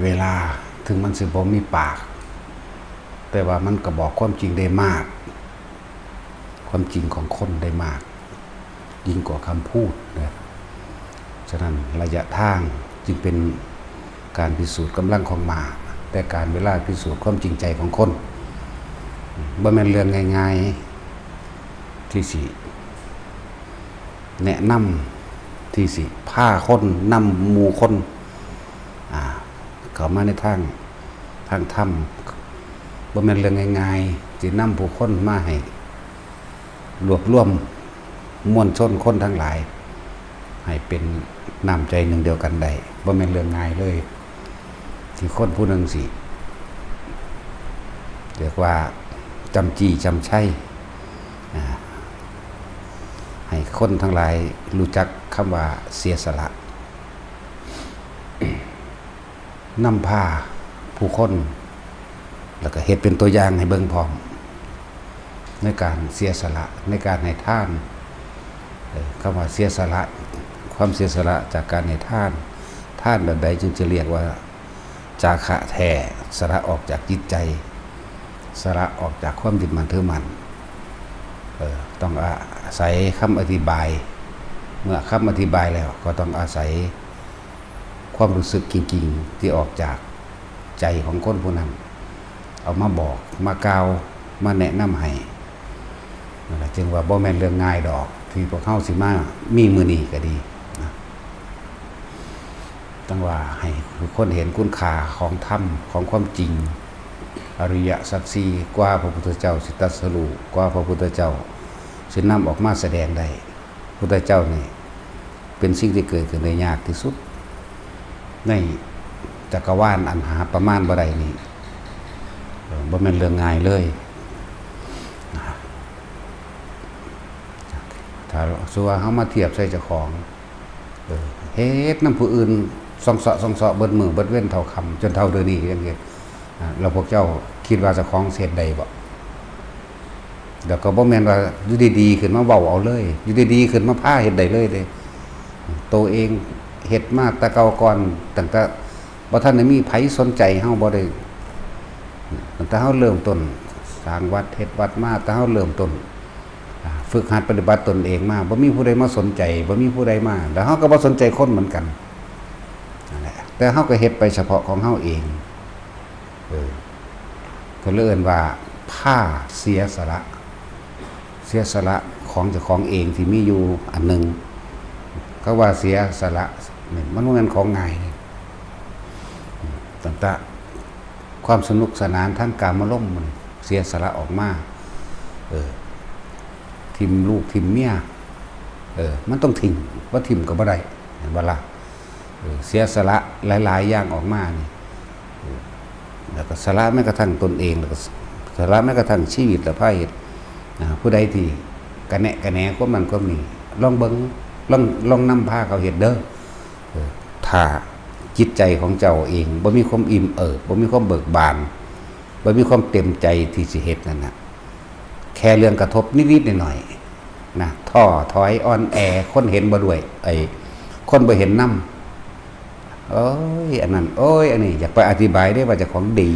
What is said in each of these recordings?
เวลาถึงมันสิบ่มีปากแต่ว่ามันก็บอกความจริงได้มากความจริงของคนได้มากยิ่งกว่าคำพูดนะฉะนั้นระยะทางจึงเป็นการพิสูจน์กำลังของม้าแต่การเวลาพิสูจน์ความจริงใจของคนบ่แม่นเรื่องง่ายๆที่สิแนะนำที่สิพาคนนำหมู่คนเข้ามาในทางธรรมบ่แม่นเรื่องง่ายๆสินำผู้คนมาให้รวบรวมมวลชนคนทั้งหลายให้เป็นน้ำใจหนึ่งเดียวกันได้บ่แม่นเรื่องง่ายเลยที่คนผู้หนึ่งสิเรียกว่าจำจี้จำใช่ให้คนทั้งหลายรู้จักคำว่าเสียสละนำพาผู้คนแล้วก็เฮ็ดเป็นตัวอย่างให้เบิ่งพร้อมในการเสียสละในการให้ทานคำว่าเสียสละความเสียสละจากการให้ทานแบบใดจึงจะเรียกว่าจาคะแท้สละออกจากจิตใจสละออกจากความยึดมั่นถือมั่นต้องอาศัยคำอธิบายเมื่อคำอธิบายแล้วก็ต้องอาศัยความรู้สึกจริงๆที่ออกจากใจของคนผู้นั้นเอามาบอกมากล่าวมาแนะนำให้นั่นแหละจึงว่าบ่แม่นเรื่องง่ายดอกที่พวกเขาสิมามีมื้อนี้ก็ดีนะต้องว่าให้ทุกคนเห็นคุณค่าของธรรมของความจริงอริยสัจสี่กว่าพระพุทธเจ้าสิตรัสรู้กว่าพระพุทธเจ้าสินำออกมาแสดงได้พระพุทธเจ้านี่เป็นสิ่งที่เกิดขึ้นได้ยากที่สุดในจักรวาลอันหาประมาณบ่ได้นี่บ่แม่นเรื่องง่ายเลยถ้าสัวเฮามาเทียบใส่เจ้าของเฮ็ดนำผู้อื่นส่องเสาะเบิดมื้อเบิดเว้นเท่าค่ำจนเท่าเดี๋ยวนี้จังซี่แล้วพวกเจ้าคิดว่าเจ้าของเฮ็ดได้บ่แล้วก็บ่แม่นว่าอยู่ดีๆขึ้นมาเว้าเอาเลยอยู่ดีๆขึ้นมาพาเฮ็ดได้เลยเด้ตัวเองเฮ็ดมาแต่เก่าก่อนตั้งแต่บ่ทันได้มีไผสนใจเฮาบ่ได้ตั้งแต่เฮาเริ่มต้นสร้างวัดเฮ็ดวัดมาแต่เฮาเริ่มต้นฝึกหัดปฏิบัติตนเองมาบ่มีผู้ใดมาสนใจบ่มีผู้ใดมาแล้วเฮาก็บ่สนใจคนเหมือนกันนั่นแหละแต่เฮาก็เฮ็ดไปเฉพาะของเฮาเองก็เลยเอิ้นว่าผ้าเสียสละของเจ้าของเองที่มีอยู่อันหนึ่งก็ว่าเสียสละมันบ่แม่นของง่ายนี่ตั้งแต่ความสนุกสนานทางกามารมณ์มันเสียสละออกมาทิมลูกทิมเมียมันต้องทิ้งว่าทิมก็บ่ได้เห็นบ่ล่ะเสียสละหลายๆอย่างออกมานี่แล้วก็สละแม้กระทั่งตนเองแล้วก็สละแม้กระทั่งชีวิตและภาเหตุผู้ใดที่กระแหนความมันก็มีลองเบิ่งลองนำพาเขาเฮ็ดเด้อถ้าจิตใจของเจ้าเองบ่มีความอิ่มบ่มีความเบิกบานบ่มีความเต็มใจที่สิเฮ็ดนั่นน่ะแค่เรื่องกระทบนิดๆหน่อยๆนะท้อถอยอ่อนแอคนเห็นบ่ด้วยคนบ่เห็นนำอันนั้นอันนี้อยากไปอธิบายได้ว่าเจ้าของดี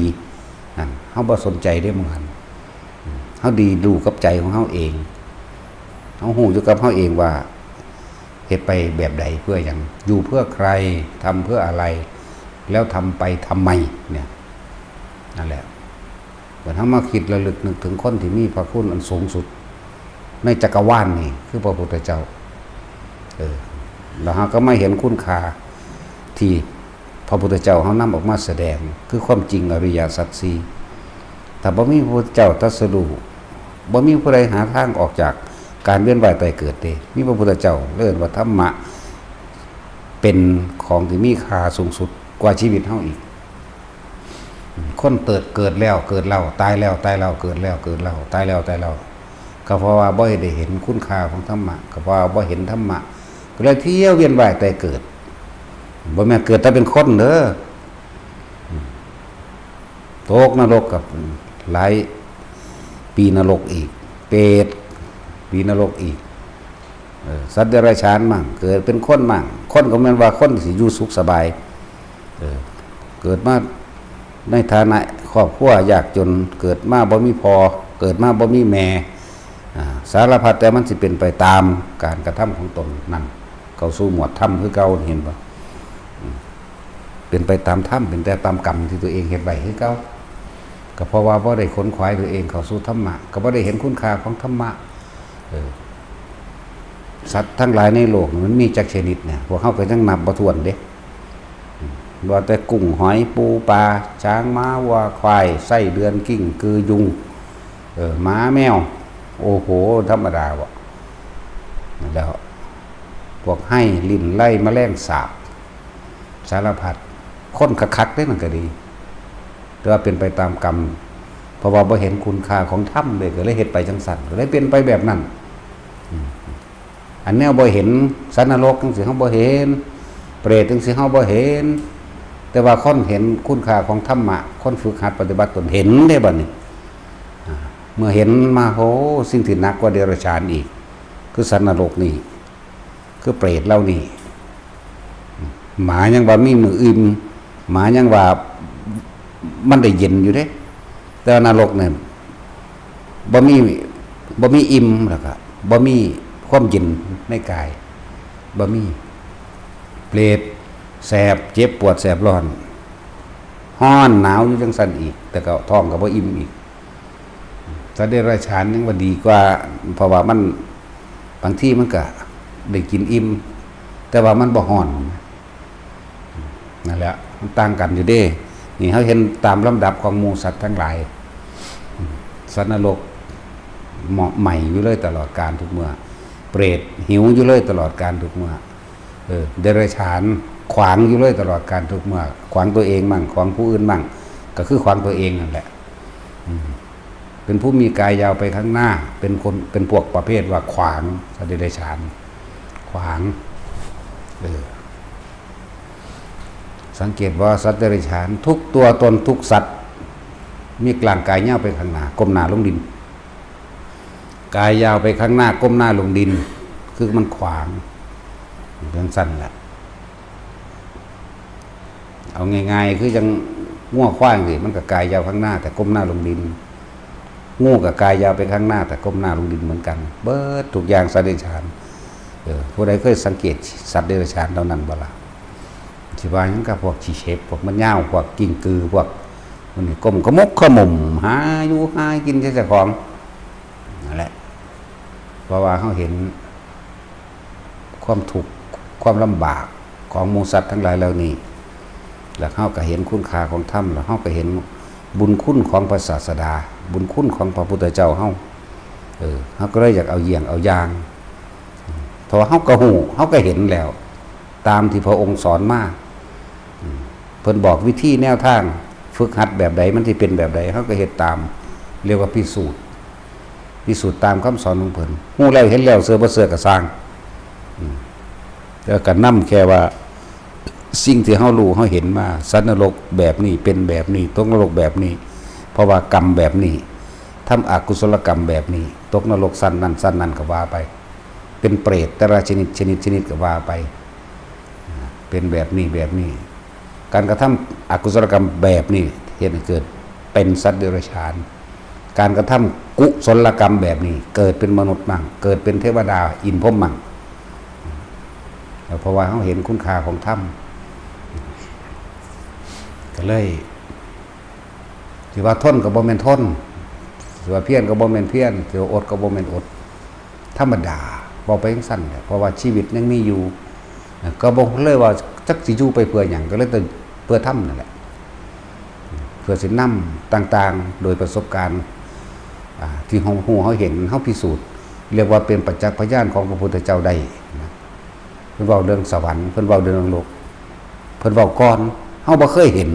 นั่นเฮาบ่สนใจได้มื้อนั้นเฮาดีดูกับใจของเฮาเองเฮาฮู้อยู่กับเฮาเองว่าเฮ็ดไปแบบใดเพื่อหยังอยู่เพื่อใครทำเพื่ออะไรแล้วทำไปทำไมเนี่ยนั่นแหละเมื่อเฮามาคิดระลึกนึกถึงคนที่มีพระคุณอันสูงสุดในจักรวาลนี่คือพระพุทธเจ้าแล้วเฮาก็มาเห็นคุณค่าที่พระพุทธเจ้าเฮานำออกมาแสดงคือความจริงอริยสัจสี่ถ้าบ่มีพระพุทธเจ้าตรัสรู้บ่มีผู้ใดหาทางออกจากการเวียนว่ายตายเกิดเด้มีพระพุทธเจ้าเรียกว่าธรรมะเป็นของที่มีค่าสูงสุดกว่าชีวิตเฮาอีกคนเกิดแล้วเกิดเล่าตายแล้วเกิดแล้วเตายแล้วก็เพราะว่าบ่ได้เห็นคุณค่าของธรรมะก็เพราะว่าบ่เห็นธรรมะก็เลยเที่ยวเวียนว่ายตายเกิดบ่แม่นเกิดแต่เป็นคนเด้อตกนรกกับหลายปีนรกอีกเปรตปีนรกอีกสัตว์เดรัจฉานมั่งเกิดเป็นคนมั่งคนก็แม่นว่าคนสิอยู่สุขสบาย เกิดมาในฐานะครอบครัวยากจนเกิดมาบ่มีพอเกิดมาบ่มีแม่สารพัดแต่มันสิเป็นไปตามการกระทำของตนนั่นเข้าสู่หมวดธรรมคือเก่าเห็นบ่เป็นไปตามธรรมเป็นแต่ตามกรรมที่ตัวเองเฮ็ดไว้คือเก่าก็เพราะว่าบ่ได้ขนขวายตัวเองเข้าสู่ธรรมะก็บ่ได้เห็นคุณค่าของธรรมะสัตว์ทั้งหลายในโลกมันมีจักชนิดเนี่ยพวกเฮาก็ยังนับบ่ถ้วนเด้ว่าแต่กุ้งหอยปูปลาช้างม้าวัวควายไส้เดือนกิ้งกือยุงหมาแมวโอ้โหธรรมดาบ่แล้วพวกให้ลิ้นไล่แมลงสาบสารพัดคนคักๆได้นั่นก็ดีแต่ว่าเป็นไปตามกรรมเพราะว่าบ่เห็นคุณค่าของธรรมเลยก็เลยเฮ็ดไปจังซั่นก็เลยเป็นไปแบบนั้นอันแนวบ่เห็นสัตว์นรกจังซี่เฮาบ่เห็นเปรตจังซี่เฮาบ่เห็นแต่ว่าคนเห็นคุณค่าของธรรมะคนฝึกหัดปฏิบัติตนเห็นได้บัดนี้เมื่อเห็นมาโหสิ่งที่หนักกว่าเดรัจฉานอีกคือสัตว์นรกนี่คือเปรตเหล่านี้หมายังว่ามีมืออิ่มหมายังว่ามันได้เย็นอยู่เด้แต่นรกเนี่ยบ่มีอิ่มแล้วก็บ่มีความเย็นในกายบ่มีเปรตแสบเจ็บปวดแสบร้อนร้อนหนาวอยู่จังซั่นอีกแต่ก็ท้องก็บ่อิ่มอีกสัตว์เดรัจฉานยังว่าดีกว่าเพราะว่ามันบางที่มันก็ได้กินอิ่มแต่ว่ามันบ่ร้อนนั่นแหละมันต่างกันอยู่เด้นี่เฮาเห็นตามลำดับของหมู่สัตว์ทั้งหลายสัตว์นรกเหมาะใหม่อยู่เลยตลอดกาลทุกเมื่อเปรตหิวอยู่เลยตลอดกาลทุกเมื่อเดรัจฉานขวางอยู่เลยตลอดกาลทุกเมื่อขวางตัวเองมั่งขวางผู้อื่นมั่งก็คือขวางตัวเองนั่นแหละเป็นผู้มีกายยาวไปข้างหน้าเป็นพวกประเภทว่าขวางสัตว์เดรัจฉานขวางสังเกตว่าสัตว์เดรัจฉานทุกตัวตนทุกสัตว์มีกลางกายยาวไปข้างหน้าก้มหน้าลงดินกายยาวไปข้างหน้าก้มหน้าลงดินคือมันขวางเรื่องสั้นแหละเอาง่ายๆคือยังง่วขว้างสิมันกับกายยาวข้างหน้าแต่ก้มหน้าลงดินงูกับกายยาวไปข้างหน้าแต่ก้มหน้าลงดินเหมือนกันเบิดทุกอย่างสัตว์เดรัจฉานผู้ใดเคยสังเกตสัตว์เดรัจฉานเหล่านั้นบ่ล่ะสิว่าหยังกับพวกชีเชฟพวกมันยาวพวกกิ้งกือพวกมันนี่ก้มกระมกขมุมหาอยู่หากินเจ้าของนั่นแหละเพราะว่าเขาเห็นความทุกข์ความลำบากของหมู่สัตว์ทั้งหลายเหล่านี้แล้วเขาก็เห็นคุณค่าของธรรมแล้วเขาก็เห็นบุญคุณของพระศาสดาบุญคุณของพระพุทธเจ้าเขาเขาก็เลยอยากเอาเยี่ยงเอาอย่างเพราะเขาก็หูเขาก็เห็นแล้วตามที่พระองค์สอนมาเพิ่นบอกวิธีแนวทางฝึกหัดแบบใดมันที่เป็นแบบใดเขาก็เฮ็ดตามเรียกว่าพิสูจน์ตามคำสอนของเพิ่นฮู้แล้วเห็นแล้วเสือบ่เสือก็สร้างแล้วก็นำแค่ว่าสิ่งที่เฮารู้เฮาเห็นมาสัตว์นรกแบบนี้เป็นแบบนี้ตกนรกแบบนี้เพราะว่ากรรมแบบนี้ทำอกุศลกรรมแบบนี้ตกนรกสั้นนั้นก็ว่าไปเป็นเปรตแต่ละชนิดก็ว่าไปเป็นแบบนี้การกระทำอกุศลกรรมแบบนี้เหตุให้เกิดเป็นสัตว์เดรัจฉานการกระทำกุศลกรรมแบบนี้เกิดเป็นมนุษย์มั่งเกิดเป็นเทวดาอินทร์พรหมมั่งเพราะว่าเขาเห็นคุณค่าของธรรมก็เลยถือว่าทนกับบ่แม่นทนถือว่าเพียรกับบ่แม่นเพียรถือว่าอดกับบ่แม่นอดธรรมดาบ่ไปจังซั่นเพราะว่าชีวิตยังมีอยู่ก็บ่เลยว่าจักสิอยู่ไปเพื่อหยังก็เลยต้องเพื่อธรรมนั่นแหละเพื่อสินำต่างๆโดยประสบการณ์ที่เฮาเห็นเฮาพิสูจน์เรียกว่าเป็นปัจจักพยานของพระพุทธเจ้าได้เพิ่นเว้าเรื่องสวรรค์เพิ่นเว้าเรื่องโลกเพิ่นเว้าก่อนเฮาบ่เคยเห็น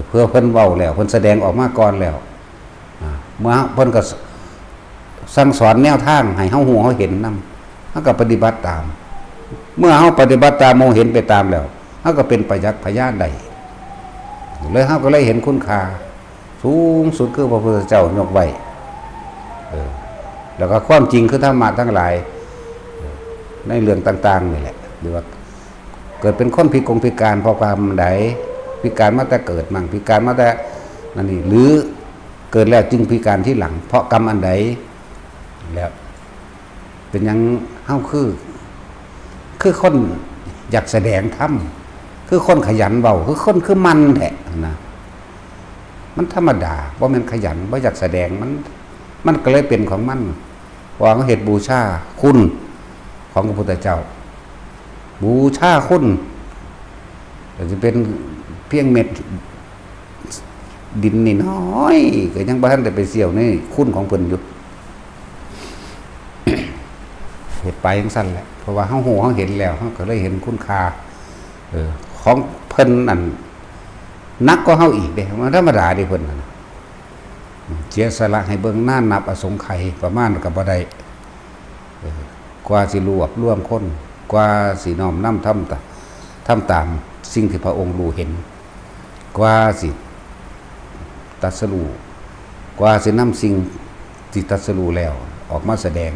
เพื่อเพิ่นเว้าแล้วเพิ่นแสดงออกมาก่อนแล้วเมื่อเพิ่นก็สั่งสอนแนวทางให้เฮาฮู้เฮาเห็นนำเฮาก็ปฏิบัติตามเมื่อเฮาปฏิบัติตามมองเห็นไปตามแล้วเฮาก็เป็นปัจจักพยานได้เลยเฮาก็เลยเห็นคุณค่าสูงสุดคือพระพุทธเจ้ายกไว้แล้วก็ความจริงคือธรรมะทั้งหลายในเรื่องต่างๆนี่แหละหรือว่าเกิดเป็นคนพิการเพราะความใด พิการมาแต่เกิดมั่งพิการมาแต่นั่นนี่หรือเกิดแล้วจึงพิการที่หลังเพราะกรรมอันใดแล้วเป็นยังเฮาคือคนอยากแสดงธรรมคือคนขยันเบาคือคนคือมันแท้นะมันธรรมดาว่ามันขยันว่าอยากแสดงมันก็เลยเป็นของมันวางเหตุบูชาคุณของพระพุทธเจ้าบูชาคุณจะเป็นเพียงเม็ดดินนี่น้อยก็ยังบ่ทันได้ไปเสี่ยวนี่คุณของเพิ่นอยู่ เหตุไปจังซั่นแหละเพราะว่าเฮาฮู้เฮาเห็นแล้วเฮาก็เลยเห็นคุณค่าของเพิ่นนั่นนักก็เฮาอีกเด้มันธรรมดาเด้เพิ่นน่ะเสียสละให้เบิ่งหน้านับอสงไขยประมาณก็บ่ได้กว่าสิรวบรวมคนกว่าสิน้อมนำทำตามสิ่งที่พระองค์รู้เห็นกว่าสิตรัสรู้กว่าสินำสิ่งที่ตรัสรู้แล้วออกมาแสดง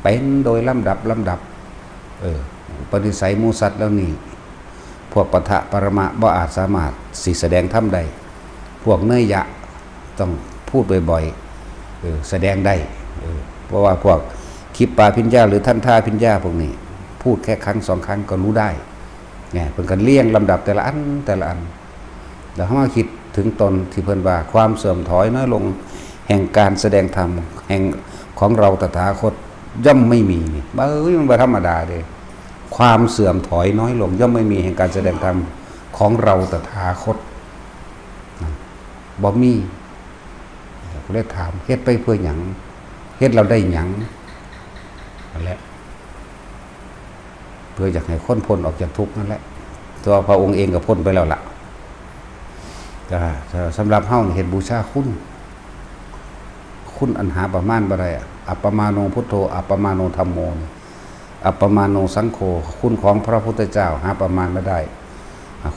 เป็นโดยลำดับปณิสัยหมู่สัตว์แล้วนี่พวกปะทะปรมะบ่อาจสามารถสิแสดงธรรมได้พวกเนยยะต้องพูดบ่อยๆแสดงได้เพราะว่าพวกคิปปาพิญญาหรือท่านท่าพิญญาพวกนี้พูดแค่ครั้ง2ครั้งก็รู้ได้เนี่ยเพิ่นก็เลี้ยงลำดับแต่ละอันแล้วเฮามาคิดถึงตนที่เพิ่นว่าความเสื่อมถอยน้อยลงแห่งการแสดงธรรมแห่งของเราตถาคตย่อมไม่มีนี่มันบ่ธรรมดาเด้ความเสื่อมถอยน้อยลงย่อมไม่มีแห่งการแสดงธรรมของเราตถาคตบ่มีก็เลยถามเฮ็ดไปเพื่อหยังเฮ็ดเราได้หยังนั่นแหละเพื่ออยากให้คนพ้นออกจากทุกข์นั่นแหละตัวพระองค์เองก็พ้นไปแล้วล่ะก็สำหรับเฮาเฮ็ดบูชาคุณอันหาประมาณบ่ได้อัปปมาโนพุทโธอัปปมาโนธัมโมอัปปมาโนสังโฆคุณของพระพุทธเจ้าหาประมาณบ่ได้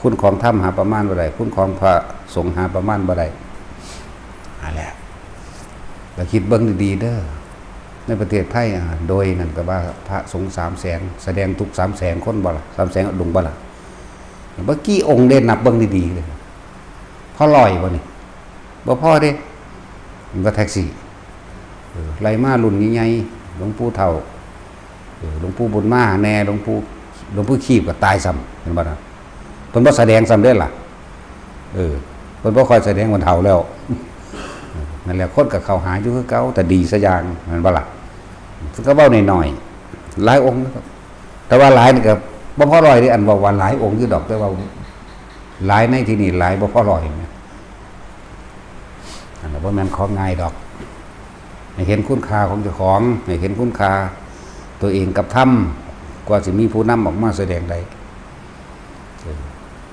คุณของธรรมหาประมาณบ่ได้คุณของพระสงฆ์หาประมาณบ่ได้นั่นแหละแล้วคิดเบิ่งดีๆเด้อในประเทศไทยโดยนั่นก็ว่าพระสงฆ์300,000แสดงทุก300,000คนบ่ล่ะ300,000อดุงบ่ล่ะเมื่อกี้องค์เด่นนับเบิ่งดีๆเลยพอลอยบ่นี่บ่พอเด้มันก็แท็กซี่ไล่มารุ่นใหญ่ๆหลวงปู่เฒ่าหลวงปู่บุญมาแน่หลวงปู่ขีบก็ตายซ้ำเห็นบ่ล่ะเพิ่นบ่แสดงซ้ำเด้อล่ะเพิ่นบ่ค่อยแสดงวันเฒ่าแล้วนั่นแหละคนก็เข้าหาอยู่คือเก่าแต่ดีซะอย่างแม่นบ่ล่ะซึ่งก็เว้าน้อยๆหลายองค์นะครับแต่ว่าหลายนี่ก็บ่พอร้อยเด้อันว่าหลายองค์อยู่ดอกแต่ว่าหลายในที่นี่หลายบ่พอร้อยนะอันนั้นบ่แม่นของง่ายดอกให้เห็นคุณค่าของเจ้าของให้เห็นคุณค่าตัวเองกับธรรมกว่าสิมีผู้นำออกมาแสดงได้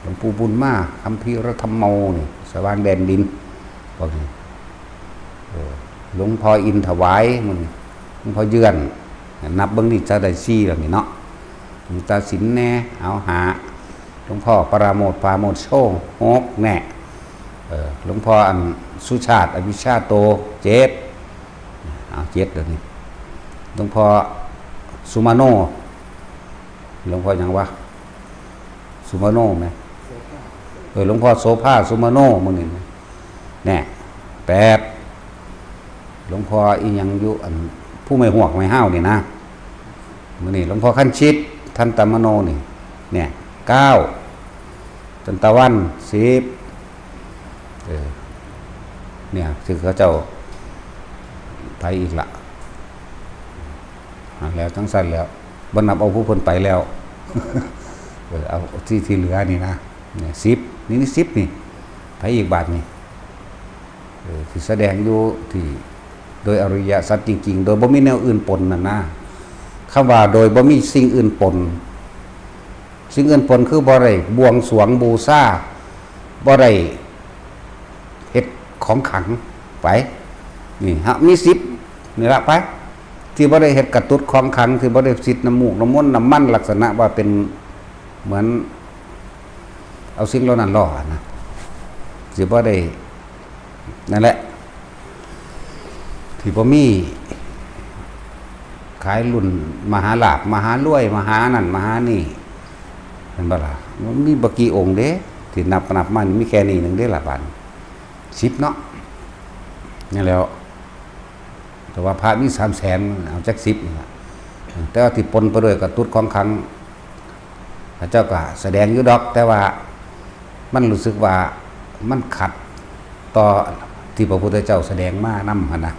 หลวงปู่บุญมาคัมภีรธรรมโมนี่สว่างแดนดินบอกนี่หลวงพ่ออินถวายมันหลวงพ่อเยือนนับเบิ่งนี่จะได้ซี่แล้วนี่เนาะหลวงตาสินแน่เอาหาหลวงพ่อปราโมทย์ปราโมทย์โชคฮกแน่หลวงพ่ออันสุชาติอวิชชาโต7เอา7เดี๋ยวนี้หลวงพ่อสุมาโนหลวงพ่อหยังวะสุมาโนไหมหลวงพ่อโสภาสุมาโนมื้อนี้แน่8หลวงพ่ออีหยังอยู่อันผู้ไม่หวกไม่ห้าวนี่นะมื้อนี้หลวงพ่อคันชิตท่านตมโนนี่เนี่ย9จันตะวัน10เนี่ยคือเขาเจ้าไปอีกละแล้วทั้งสั้นแล้วบรรนับเอาผู้คนไปแล้ว เอาที่เหลือนี่นะเนี่ย10นี่10นี่ไปอีกบาทนี่ที่แสดงอยู่ที่โดยอริยสัจจริงๆโดยบ่มีแนวอื่นปนน่ะนะคำว่าโดยบ่มีสิ่งอื่นปนสิ่งอื่นปนคือบ่ได้บวงสรวงบูชาบ่ได้เฮ็ดของขังไปนี่ฮะมี10นี่ละไปที่บ่ได้เฮ็ดกระตุ้ดของขังที่บ่ได้สิทธิ์น้ำมูกน้ำมนต์น้ำมันลักษณะว่าเป็นเหมือนเอาสิ่งเหล่านั้นล่อนะสิบ่ได้นั่นแหละที่บ่มีขายรุ่นมหาลาภมหารวยมหานั่นมหานี่เห็นบ่ล่ะมันมีบ่กี่องค์เด้ ที่นับมานี่มีแค่นี้หนึ่งได้ละบาท10เนาะนี่แล้วแต่ว่าพระมี300,000เอาจัก10นี่ล่ะแต่ว่าที่ปนไปด้วยกับตุ๊ดของครั้งพระเจ้าก็แสดงอยู่ดอกแต่ว่ามันรู้สึกว่ามันขัดต่อที่พระพุทธเจ้าแสดงมานำหั่นนะ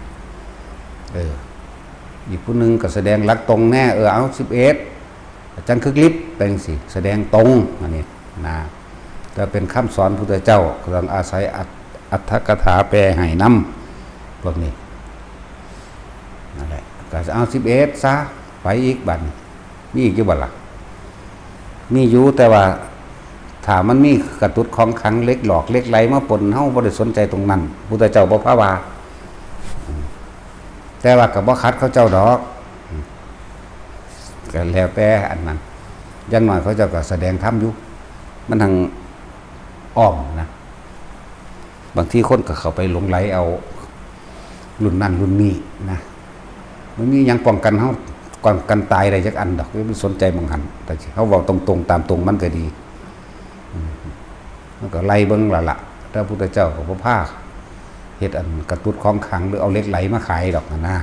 อีกผู้หนึงก็แสดงหลักตรงแน่เอา11อาจารย์คึกฤทธิ์เป็นสิแสดงตรงอันนี้นะแต่เป็นคำสอนพุทธเจ้าต้องอาศัยอัตถกถาแปลให้นำพวกนี้นั่นแหละก็เอา11ซะไปอีกบัดมีอีกอยู่บัดล่ะมีอยู่แต่ว่าถ้ามันมีกระตุ้นของขังเล็กหลอกเล็กไหลมาปนเฮาบ่ได้สนใจตรงนั้นพุทธเจ้าบ่พาว่าแต่ว่าก็บ่คัดเขาเจ้าดอกก็แล้วแต่อันนั้นอย่างน้อยเขาเจ้าก็แสดงธรรมอยู่มันทางอ้อมนะบางทีคนก็เข้าไปหลงไหลเอารุ่นนั้นรุ่นนี้นะมันมีหยังป้องกันเฮาก่อนกันตายได้จักอันดอกไม่สนใจบางหันแต่เฮาเว้าตรงๆตามตรงมันก็ดีมันก็ไล่เบิ่งล่ะพระพุทธเจ้าก็บ่พาเฮ็ดอันกระตุ้นของขังหรือเอาเหล็กไหลมาขายดอกนะ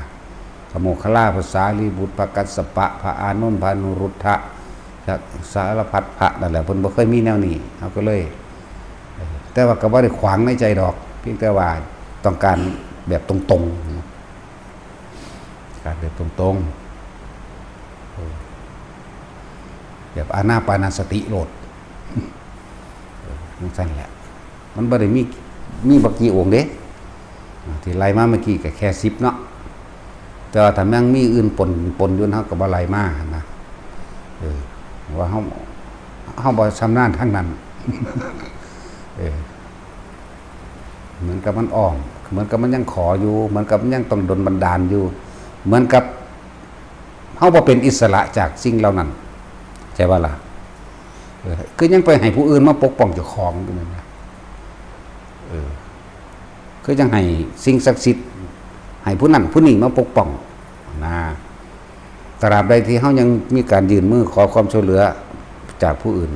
พระโมคคัลลาภาษาลีบุตรพระกัสสปะพระอานนท์พระอนุรุทธะสารพัดพระนั่นแหละเพิ่นบ่เคยมีแนวนี้เฮาก็เลยแต่ว่าก็บ่ได้ขวางในใจดอกเพียงแต่ว่าต้องการแบบตรงๆการแบบตรงๆแบบอานาปานสติโลดนั่นแหละมันบ่ได้มีบักกี่องค์เด้ที่ไล่มาเมื่อกี้ก็แค่10เนาะแต่ว่าถ้ามันมีอื่นปนอยู่เฮาก็บ่ไล่มานะว่าเฮาบ่ชำนาญทางนั้นเหมือนกับมันอ้อมเหมือนกับมันยังขออยู่เหมือนกับมันยังต้องดลบันดาลอยู่เหมือนกับเฮาบ่เป็นอิสระจากสิ่งเหล่านั้นใช่ป่ะล่ะคือยังไปให้ผู้อื่นมาปกป้องเจ้าของอยู่นั่นนะคือยังให้สิ่งศักดิ์สิทธิ์ให้ผู้นั้นผู้นี้มาปกป้องนะตราบใดที่เฮายังมีการยื่นมือขอความช่วยเหลือจากผู้อื่น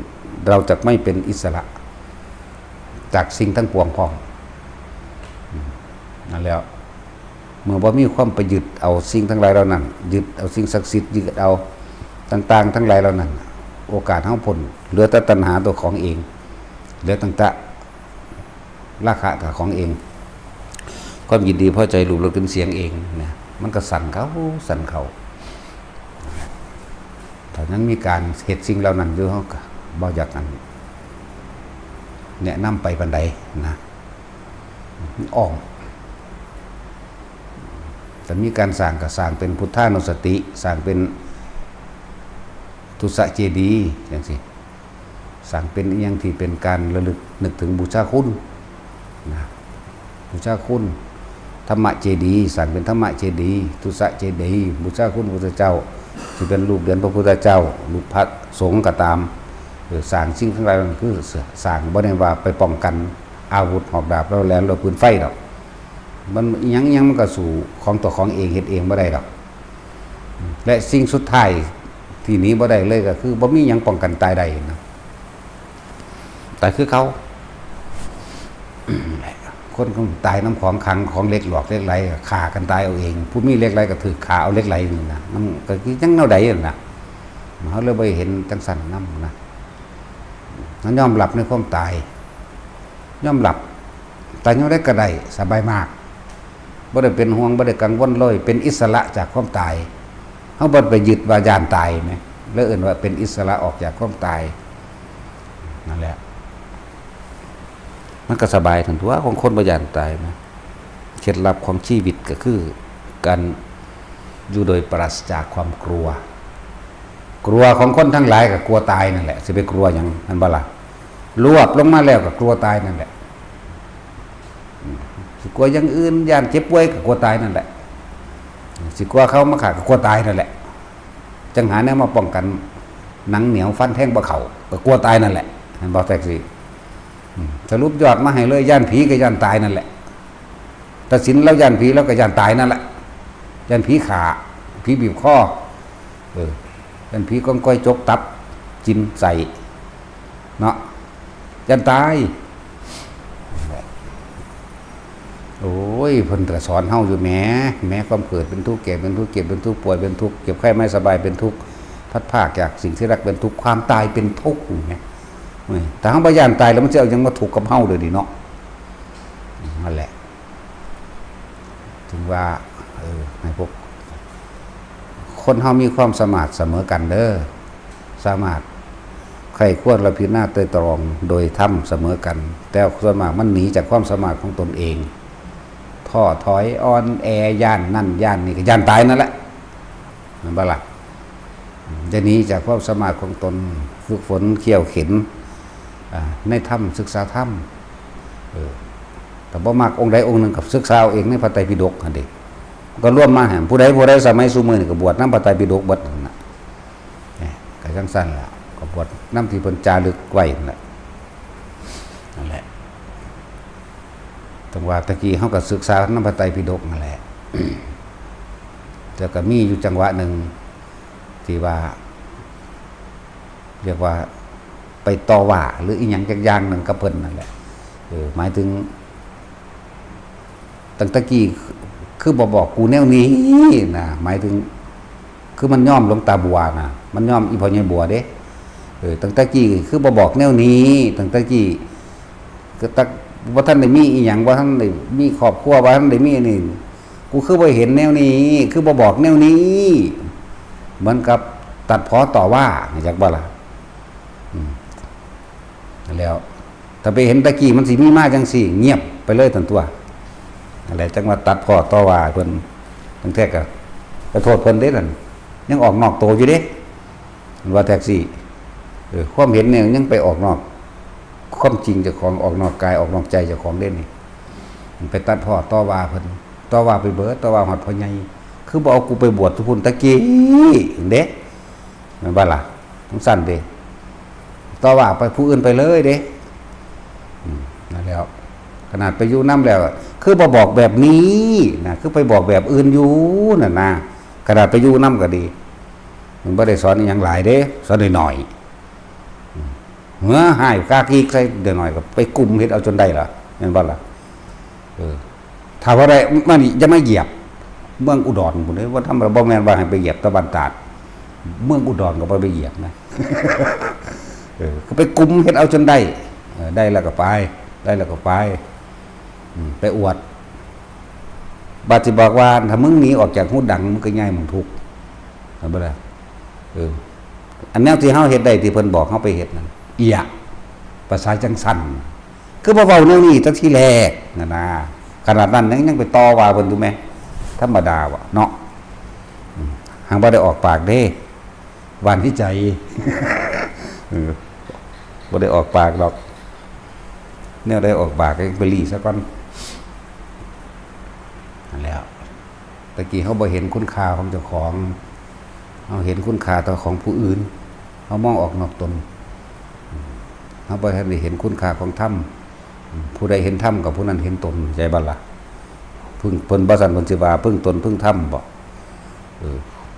เราจะไม่เป็นอิสระจากสิ่งทั้งปวงพร้อมนั่นแล้วเมื่อบ่มีความไปยึดเอาสิ่งทั้งหลายเหล่านั้นยึดเอาสิ่งศักดิ์สิทธิ์ยึดเอาต่างๆทั้งหลายเหล่านั้นโอกาสเฮาพ้นเหลือแต่ตัณหาตัวของเองเหลือตั้งแต่ราคะกับของเองความยินดีพอใจรูปรสกลิ่นเสียงเองนะมันก็สั่นเขาถ้านั้นมีการเหตุสิ่งเหล่านั้นอยู่เฮาก็บ่อยากกันแนะนำไปปานใดนะอ้อมแต่มีการสร้างก็สร้างเป็นพุทธานุสติสร้างเป็นทุสะเจดีย์จังซี่สร้างเป็นอีหยังที่เป็นการระลึกนึกถึงบูชาคุณนะบูชาคุณธรรมเจดีย์สร้างเป็นธรรมเจดีย์ทุสะเจดีย์บูชาคุณพระพุทธเจ้าที่เป็นรูปเหรียญพระพุทธเจ้ารูปพระสงฆ์ก็ตามสร้างสิ่งทั้งหลายนั้นคือสร้างบ่ได้ว่าไปป้องกันอาวุธหอกดาบแล้วแหลมแล้วปืนไฟดอกมันยังมันก็สู่ของตัวของเองเฮ็ดเองบ่ได้ดอกและสิ่งสุดท้ายที่หนีบ่ได้เลยก็คือบ่มีหยังป้องกันตายได้นะแต่คือเขาคนคงตายน้ำของขังของเล็กหลอกเล็กไหลฆ่ากันตายเอาเองผู้มีเล็กไหลก็ถือฆ่าเอาเล็กไหลนี่นะมันก็คือจังแนวใดนั่นน่ะเขาเลยบ่เห็นจังสั่นนำนะนั้นยอมรับในความตายยอมรับแต่ยังได้ก็ได้สบายมากบ่ได้เป็นห่วงบ่ได้กังวลเลยเป็นอิสระจากความตายเฮาบ่ไปยึดว่าย่านตายมั้ยแล้วเอิ้นว่าเป็นอิสระออกจากความตายนั่นแหละมันก็สบายถึงตัวของคนบ่ย่านตายมั้ยเคล็ดลับของชีวิตก็คือการอยู่โดยปราศจากความกลัวของคนทั้งหลายก็กลัวตายนั่นแหละสิไปกลัวหยังนั่นบ่ล่ะรวบลงมาแล้วก็กลัวตายนั่นแหละสิกลัวอย่างอื่นย่านเจ็บป่วยก็กลัวตายนั่นแหละสิกลัวเขามาฆ่าก็กลัวตายนั่นแหละจังหาแนวมาป้องกันหนังเหนียวฟันแทงบ่เข้าก็กลัวตายนั่นแหละเห็นบ่แท็กซี่สรุปยอดมาให้เลยย่านผีก็ย่านตายนั่นแหละตัดสินแล้วย่านผีแล้วก็ย่านตายนั่นแหละย่านผีขาผีบีบคอย่านผีก้อยจกตับจิ้มใส่เนาะ ยันตายโอ้ยเพิ่นก็สอนเฮาอยู่แหมความเกิดเป็นทุกข์แก่เป็นทุกข์เจ็บเป็นทุกข์ป่วยเป็นทุกข์เจ็บไข้ไม่สบายเป็นทุกข์พัดพรากจากสิ่งที่รักเป็นทุกข์ความตายเป็นทุกข์แหมแต่เฮาบ่ย่านตายแล้วมันสิเอาหยังมาทุกข์กับเฮาเด้อนี่เนาะนั่นแหละถึงว่าให้พวกคนเฮามีความสามารถเสมอกันเด้อสามารถใครควรละพิจารณาไตร่ตรองโดยธรรมเสมอกันแต่ส่วนมากมันหนีจากความสามารถของตนเองท้อถอยอ่อนแอย่านนั่นย่านนี่ก็ย่านตายนั่นแหละมันบ่ล่ะจะหนีจากความสามารถของตนฝึกฝนเขี่ยวเข็นในธรรมศึกษาธรรมแต่บ่มักองค์ใดองค์หนึ่งกับศึกษาเอาเองในพระไตรปิฎกหั่นเด้ก็ร่วมมาแห่งผู้ใดสมัยซุมื้อนี่ก็บวชนำพระไตรปิฎกเบิดนั่นน่ะก็จังซั่นล่ะก็บวชนำที่เพิ่นจารึกไว้นั่นแหละตั้งว่าตะกี้เฮาก็ศึกษานำพระไตรปิฎกนั่นแหละแต่ก็มีอยู่จังหวะหนึ่งที่ว่าเรียกว่าไปต่อว่าหรืออีหยังจักอย่างหนึ่งกับเพิ่นนั่นแหละหมายถึงตั้งตะกี้คือบอกกูแนวนี้นะหมายถึงคือมันย่อมหลวงตาบัวนะมันย่อมอีพ่อใหญ่บัวเด้ตั้งตะกี้คือบอกแนวนี้ตั้งตะกี้ก็ตักว่าท่านได้มีอีหยังว่าท่านได้มีครอบครัวว่าท่านได้มีนี่กูคือบ่เห็นแนวนี้คือบ่บอกแนวนี้เหมือนกับตัดพ้อต่อว่าจักบ่ล่ะแล้วถ้าไปเห็นตะกี้มันสิมีมาจังซี่เงียบไปเลยทันตัวอะไรจังว่าตัดพ้อต่อว่าเพิ่นทั้งแท้ก็ไปโทษเพิ่นเด้นั่นยังออกนอกโตอยู่เด้ว่าแท็กซี่ความเห็นเนี่ยยังไปออกนอกความจริงเจ้าของออกนอกกายออกนอกใจเจ้าของเด่นนี่ไปตัดพ้อต่อว่าเพิ่นต่อว่าไปเบิดต่อว่าฮอดพ่อใหญ่คือบ่เอากูไปบวชทุกพุ่นตะกี้เด้แม่นบ่ล่ะต้องสั่นเด้ต่อว่าไปผู้อื่นไปเลยเด้นั่นแล้วขนาดไปอยู่นำแล้วคือบ่บอกแบบนี้นะคือไปบอกแบบอื่นอยู่นั่นนะขนาดไปอยู่นำก็ดีมันบ่ได้สอนอีหยังหลายเด้สอนน้อยๆเมื่อหายกากีใส่เดี๋ยวหน่อยก็ไปกุมเฮ็ดเอาจนได้ล่ะแม่นบ่ล่ะถ้าว่าได้มันจะไม่เหยียบเมืองอุดรพุ่นเด้ว่าทำบ่แม่นว่าให้ไปเหยียบตะวันตาดเมืองอุดรก็บ่ไปเหยียบนะก็ไปกุมเฮ็ดเอาจนได้ได้แล้วก็ไปได้แล้วก็ไปอวดบาดสิบอกว่าถ้ามึงหนีออกจากหูดังมึงก็ง่ายมึงทุกข์เห็นบ่ล่ะอันแนวที่เฮาเฮ็ดได้ที่เพิ่นบอกเฮาไปเฮ็ดนั่นเอียภาษาจังสั่นคือบ่เว้าแนวนี้ตั้งที่แรกนั่นน่ะขนาดนั้นยังไปต่อว่าเพิ่นอยู่แม่ธรรมดาวะเนาะหางบ่ได้ออกปากเด้หวานที่ใจบ่ได้ออกปากดอกแนวได้ออกปากก็ไปรีซะก่อนนั่นแล้วตะกี้เขาบ่เห็นคุณค่าของเจ้าของเขาเห็นคุณค่าต่อของผู้อื่นเขามองออกนอกตนเขาบ่ทันได้เห็นคุณค่าของธรรมผู้ใดเห็นธรรมกับผู้นั้นเห็นตนใจบ่ล่ะพึ่งเพิ่นบ่ซั่นเพิ่นสิว่าพึ่งตนพึ่งธรรมบ่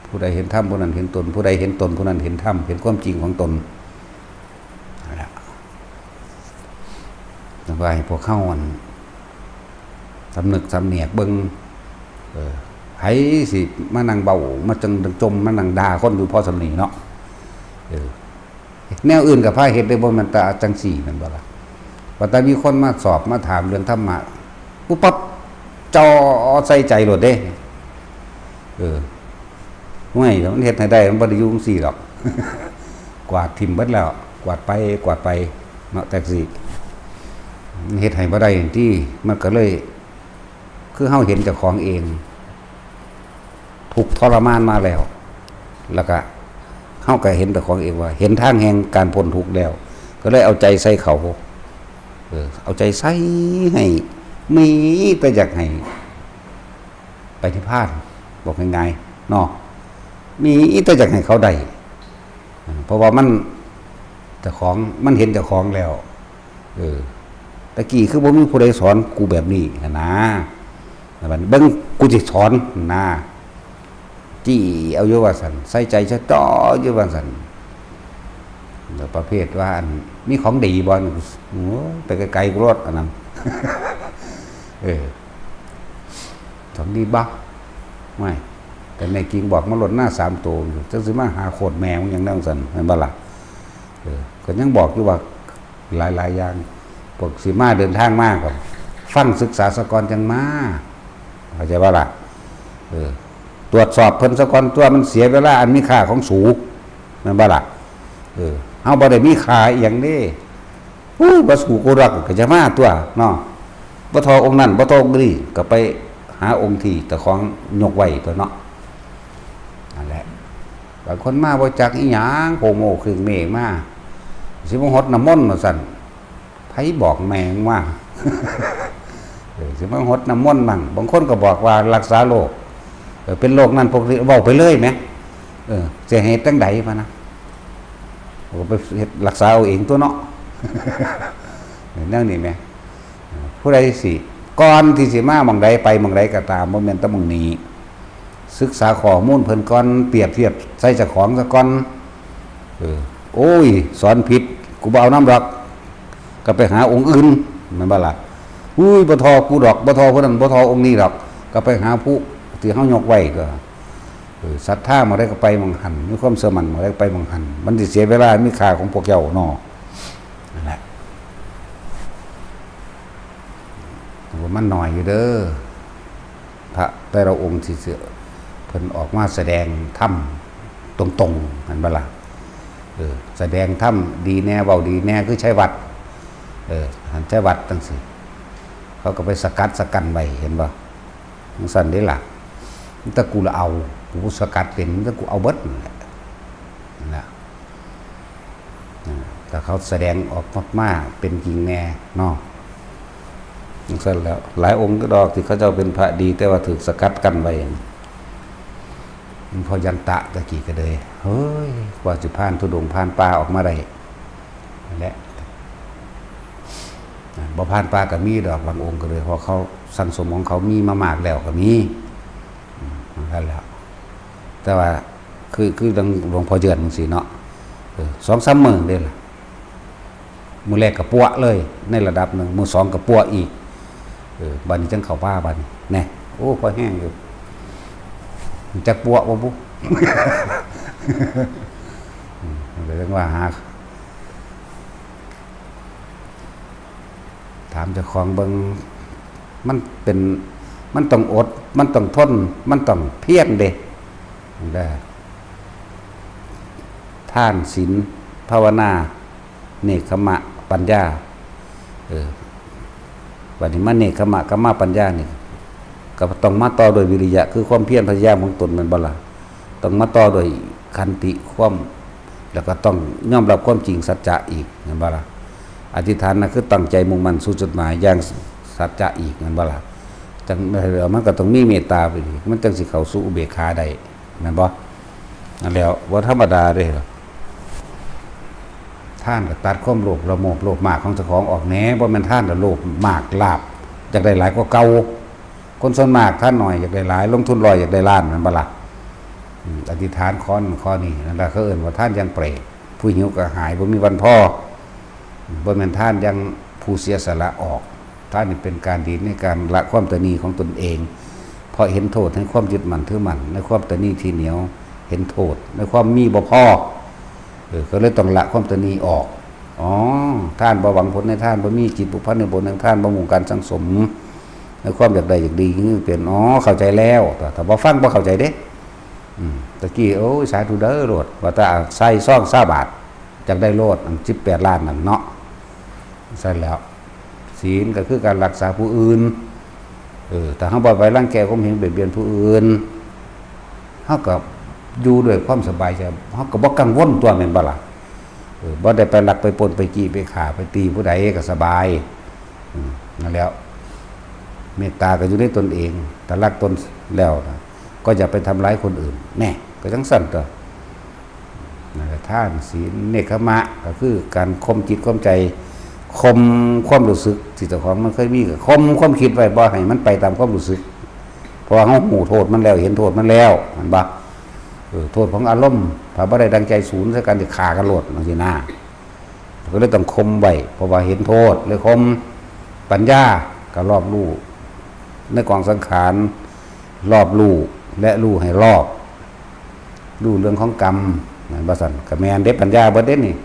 ผู้ใดเห็นธรรมผู้นั้นเห็นตนผู้ใดเห็นตนผู้นั้นเห็นธรรมเห็นความจริงของตนนั่นแหละแต่ว่าให้พวกเข้ามันสำนึกสำเนียกเบิ่งไผสิมานั่งเบามาจังจมมานั่งด่าคนอยู่พอสำนีเนาะแนวอื่นก็พาเฮ็ดได้บ่แม่นตาจังซี่นั่นบ่ล่ะว่าแต่มีคนมาสอบมาถามเรื่องธรรมะปุ๊บปั๊บจ่อใส่ใจโลดเด้ห่วยมันเฮ็ดให้ได้มันบ่ได้อยู่จังซี่หรอก กวาดทิ่มเบิดแล้วกวาดไปเนาะแท็กซี่เฮ็ดให้บ่ได้ที่มันก็เลยคือเฮาเห็นเจ้าของเองถูกทรมานมาแล้วก็เฮาก็เห็นเจ้าของเองว่าเห็นทางแห่งการพ้นทุกข์แล้วก็เลยเอาใจใส่เขาเอาใจใส่ให้มีแต่อยากให้ไปที่พานบอกง่ายๆเนาะมีแต่อยากให้เขาได้เพราะว่ามันเจ้าของมันเห็นเจ้าของแล้วตะกี้คือบ่มีผู้ใดสอนกูแบบนี้นะมันเบิ่งกูสิสอนนะจี้เอาอยู่ว่าซั่นใส่ใจซะต่ออยู่ว่าซั่นแล้วประเภทว่า มีของดีบ่โอ้ไปไกลๆกูรถอันนั้น ของดีบ่ไม่แต่ในกิ่งบอกมาลดหน้า3 ตัวจังสิมาหาโคตรแมวอย่างนั้นสั่นเห็นบ่ล่ะก็ยังบอกอยู่ว่าหลายอย่างพวกสิมาเดินทางมากกับฟังศึกษาสกรจังมาเข้าใจบ่ล่ะตรวจสอบเพิ่นสกรตัวมันเสียเวลาอันมีค่าของสูงแม่นบ่ล่ะเฮาบ่ได้มีค่าอีหยังนี่บ่สู่กูรักก็จะมาตัวเนาะบ่ทอองค์นั้นบ่ทอองค์นี้ก็ไปหาองค์ที่ตะของยกไว้ตัวเนาะนั่นแหละบางคนมาบ่จักอีหยังโผโมครึ่งเมฆมาสิมาฮดน้ำมนต์ว่าซั่นไผบอกแม่งว่า สิมาฮดน้ำมนต์มั่งบางคนก็บอกว่ารักษาโรคเป็นโรคนั้นปกติเว้าไปเลยแหมสิเหตุจังใดพะนะก็ไปเฮ็ดรักษาเอาเองตัวเนาะ แนวนี้แหมผู้ใดสิก่อนที่สิมาหม่องใดไปหม่องใดก็ตามบ่แม่นแต่หม่องนี้ศึกษาข้อมูลเพิ่นก่อนเปรียบเทียบใส่เจ้าของซะก่อนโอ้ยสอนผิดกูบ่เอาน้ำดอกก็ไปหาองค์อื่นแม่นบ่ล่ะอุ้ยบ่ทอกูดอกบ่ทอคนนั้นบ่ทอองค์นี้ดอกก็ไปหาผู้ที่เฮายกไว้ก็ศรัทธามาได้ก็ไปหม่องหันมีความเชื่อมั่นมาได้ก็ไปหม่องหันมันสิเสียเวลามีค่าของพวกเจ้าเนาะนั่นแหละว่ามันหน่อยอยู่เด้อพระแต่ละองค์ที่เพิ่นออกมาแสดงธรรมตรงๆนั่นบ่ล่ะแสดงธรรมดีแน่เว้าดีแน่คือใช้วัดหันใช้วัดจังซี่เขาก็ไปสกัดไว้เห็นบ่จังซั่นเด้ล่ะถ้ากูละเอากูสกัดเป็นถ้ากูเอาเบิดนั่นแหละแต่เขาแสดงออกมาเป็นจริงแน่เนาะจังซั่นแล้วหลายองค์ก็ดอกที่เขาเจ้าเป็นพระดีแต่ว่าถูกสกัดกันไว้พอยันตะตะกี้ก็เลยเฮ้ยกว่าสิผ่านธุดงค์ผ่านป่าออกมาได้นั่นแหละบ่ผ่านป่าก็มีดอกบางองค์ก็เลยเพราะเขาสังสมของเขามีมามากแล้วก็มีนั่นแหละแต่ว่าคือหลวงพ่อเยือนจังซี่เนาะ2-3 มื้อเด้ล่ะมื้อแรกก็ปัวเลยในระดับนึงมื้อ2ก็ปัวอีกบัดนี้จังเข้าป่าบัดนี้แน่โอ้พอแห้งอยู่จักปัวบ่บุ เลยต้องว่าหาถามเจ้าของเบิ่งมันต้องอดมันต้องทนมันต้องเพียรเด้ได้ทานศีลภาวนาเนกขมะปัญญาวันนี้มาเนกขมะกัมมะปัญญานี่ก็ต้องมาต่อโดยวิริยะคือความเพียรพยายามของตนมันบ่ล่ะต้องมาต่อโดยขันติความแล้วก็ต้องยอมรับความจริงสัจจะอีกแม่นบ่ล่ะอธิษฐานนะคือตั้งใจมุ่งมั่นสู่จุดหมายอย่างสัจจะอีกแม่นบ่ล่ะจังมันก็ต้องมีเมตตาไปอีกมันจังสิเข้าสู่อุเบกขาได้แม่นบ่นั่นแล้วบ่ธรรมดาเด้ท่านก็ตัดความโลภระโมบโลภมากของเจ้าของออกแหน่บ่แม่นท่านละโลภมากลาภอยากได้หลายกว่าเก่าคนส่วนมากท่านหน่อยอยากได้หลายลงทุน100อยากได้ล้านนั่นบ่ล่ะอธิษฐานข้อนี้นั่นล่ะเขาเอิ้นว่าท่านยังเปรตผู้หิวกระหายบ่มีวันพอบ่แม่นท่านยังผู้เสียสละออกท่านนี่เป็นการดีในการละความตนีของตนเองเพราะเห็นโทษในความยึดมั่นถือมั่นในความตนีที่เหนียวเห็นโทษในความมีบ่พอก็เลยต้องละความตนีออกท่านบ่หวังผลในท่านบ่มีจิตผูกพันในบุญในท่านบ่มุ่งการสังสมในความอยากได้อยากดีนี่เป็นเข้าใจแล้วแต่บ่ฟังบ่เข้าใจเด้ตะกี้โอ้ยสาธุเด้อโลดว่าแต่ใส่ซอง20 บาทจักได้โลด18 ล้านนั่นเนาะใช่แล้วศีลก็คือการรักษาผู้อื่นแต่เฮาบ่ไปรังแกข่มเหงเบียดเบียนผู้อื่นเฮาก็อยู่ด้วยความสบายใจเฮาก็บ่กังวลตัวแม่นบ่ล่ะบ่ได้ไปลักไปปล้นไปจี้ไปฆ่าไปตีผู้ใดก็สบายนั่นแล้วเมตตาก็อยู่ในตนเองแต่รักตนแล้วก็อย่าไปทำร้ายคนอื่นแน่ก็จังซั่นตัวนั่นแหละทานศีลเนกขมะก็คือการข่มจิตข่มใจข่มความรู้สึกที่เจ้าของมันเคยมีก็ข่มความคิดไว้บ่ให้มันไปตามความรู้สึกเพราะเฮาหูโทษมันแล้วเห็นโทษมันแล้วมันบ่โทษของอารมณ์ถ้าบ่ได้ดังใจศูนย์ซะกันสิฆ่ากันโลดจังซี่นะ ก็เลยต้องคมไว้เพราะว่าเห็นโทษเลยคมปัญญาก็รอบรู้ในกองสังขารรอบรู้และรู้ให้รอบรู้เรื่องของกรรมนั่นบ่ซั่นก็แม่นเด้ปัญญาเบิดเด้นี่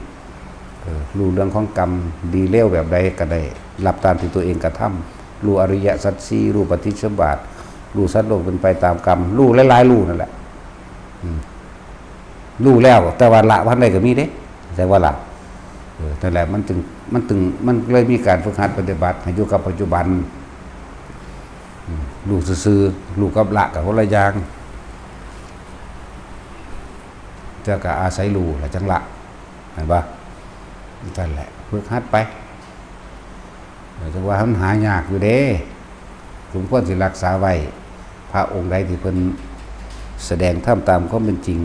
รู้เรื่องของกรรมดีเลวแบบใดก็ได้รับตามที่ตัวเองกระทำรู้อริยสัจสี่รู้ปฏิจจสมบาทรู้สัตว์โลกเป็นไปตามกรรมรู้หลายๆรู้นั่นแหละรู้แล้วแต่ว่าละวันใดก็มีเด้แต่ว่าละนั่นแหละมันเลยมีการฝึกหัดปฏิบัติให้อยู่กับปัจจุบันรู้ซื่อๆรู้กับละกับคนละอย่างเจ้าก็อาศัยรู้และจังละเห็นปะนั่นแหละฝึกหัดไปแต่ว่ามันหายากอยู่เด้สมควรสิรักษาไว้พระองค์ใดที่เพิ่นแสดงธรรมตามความเป็นจริง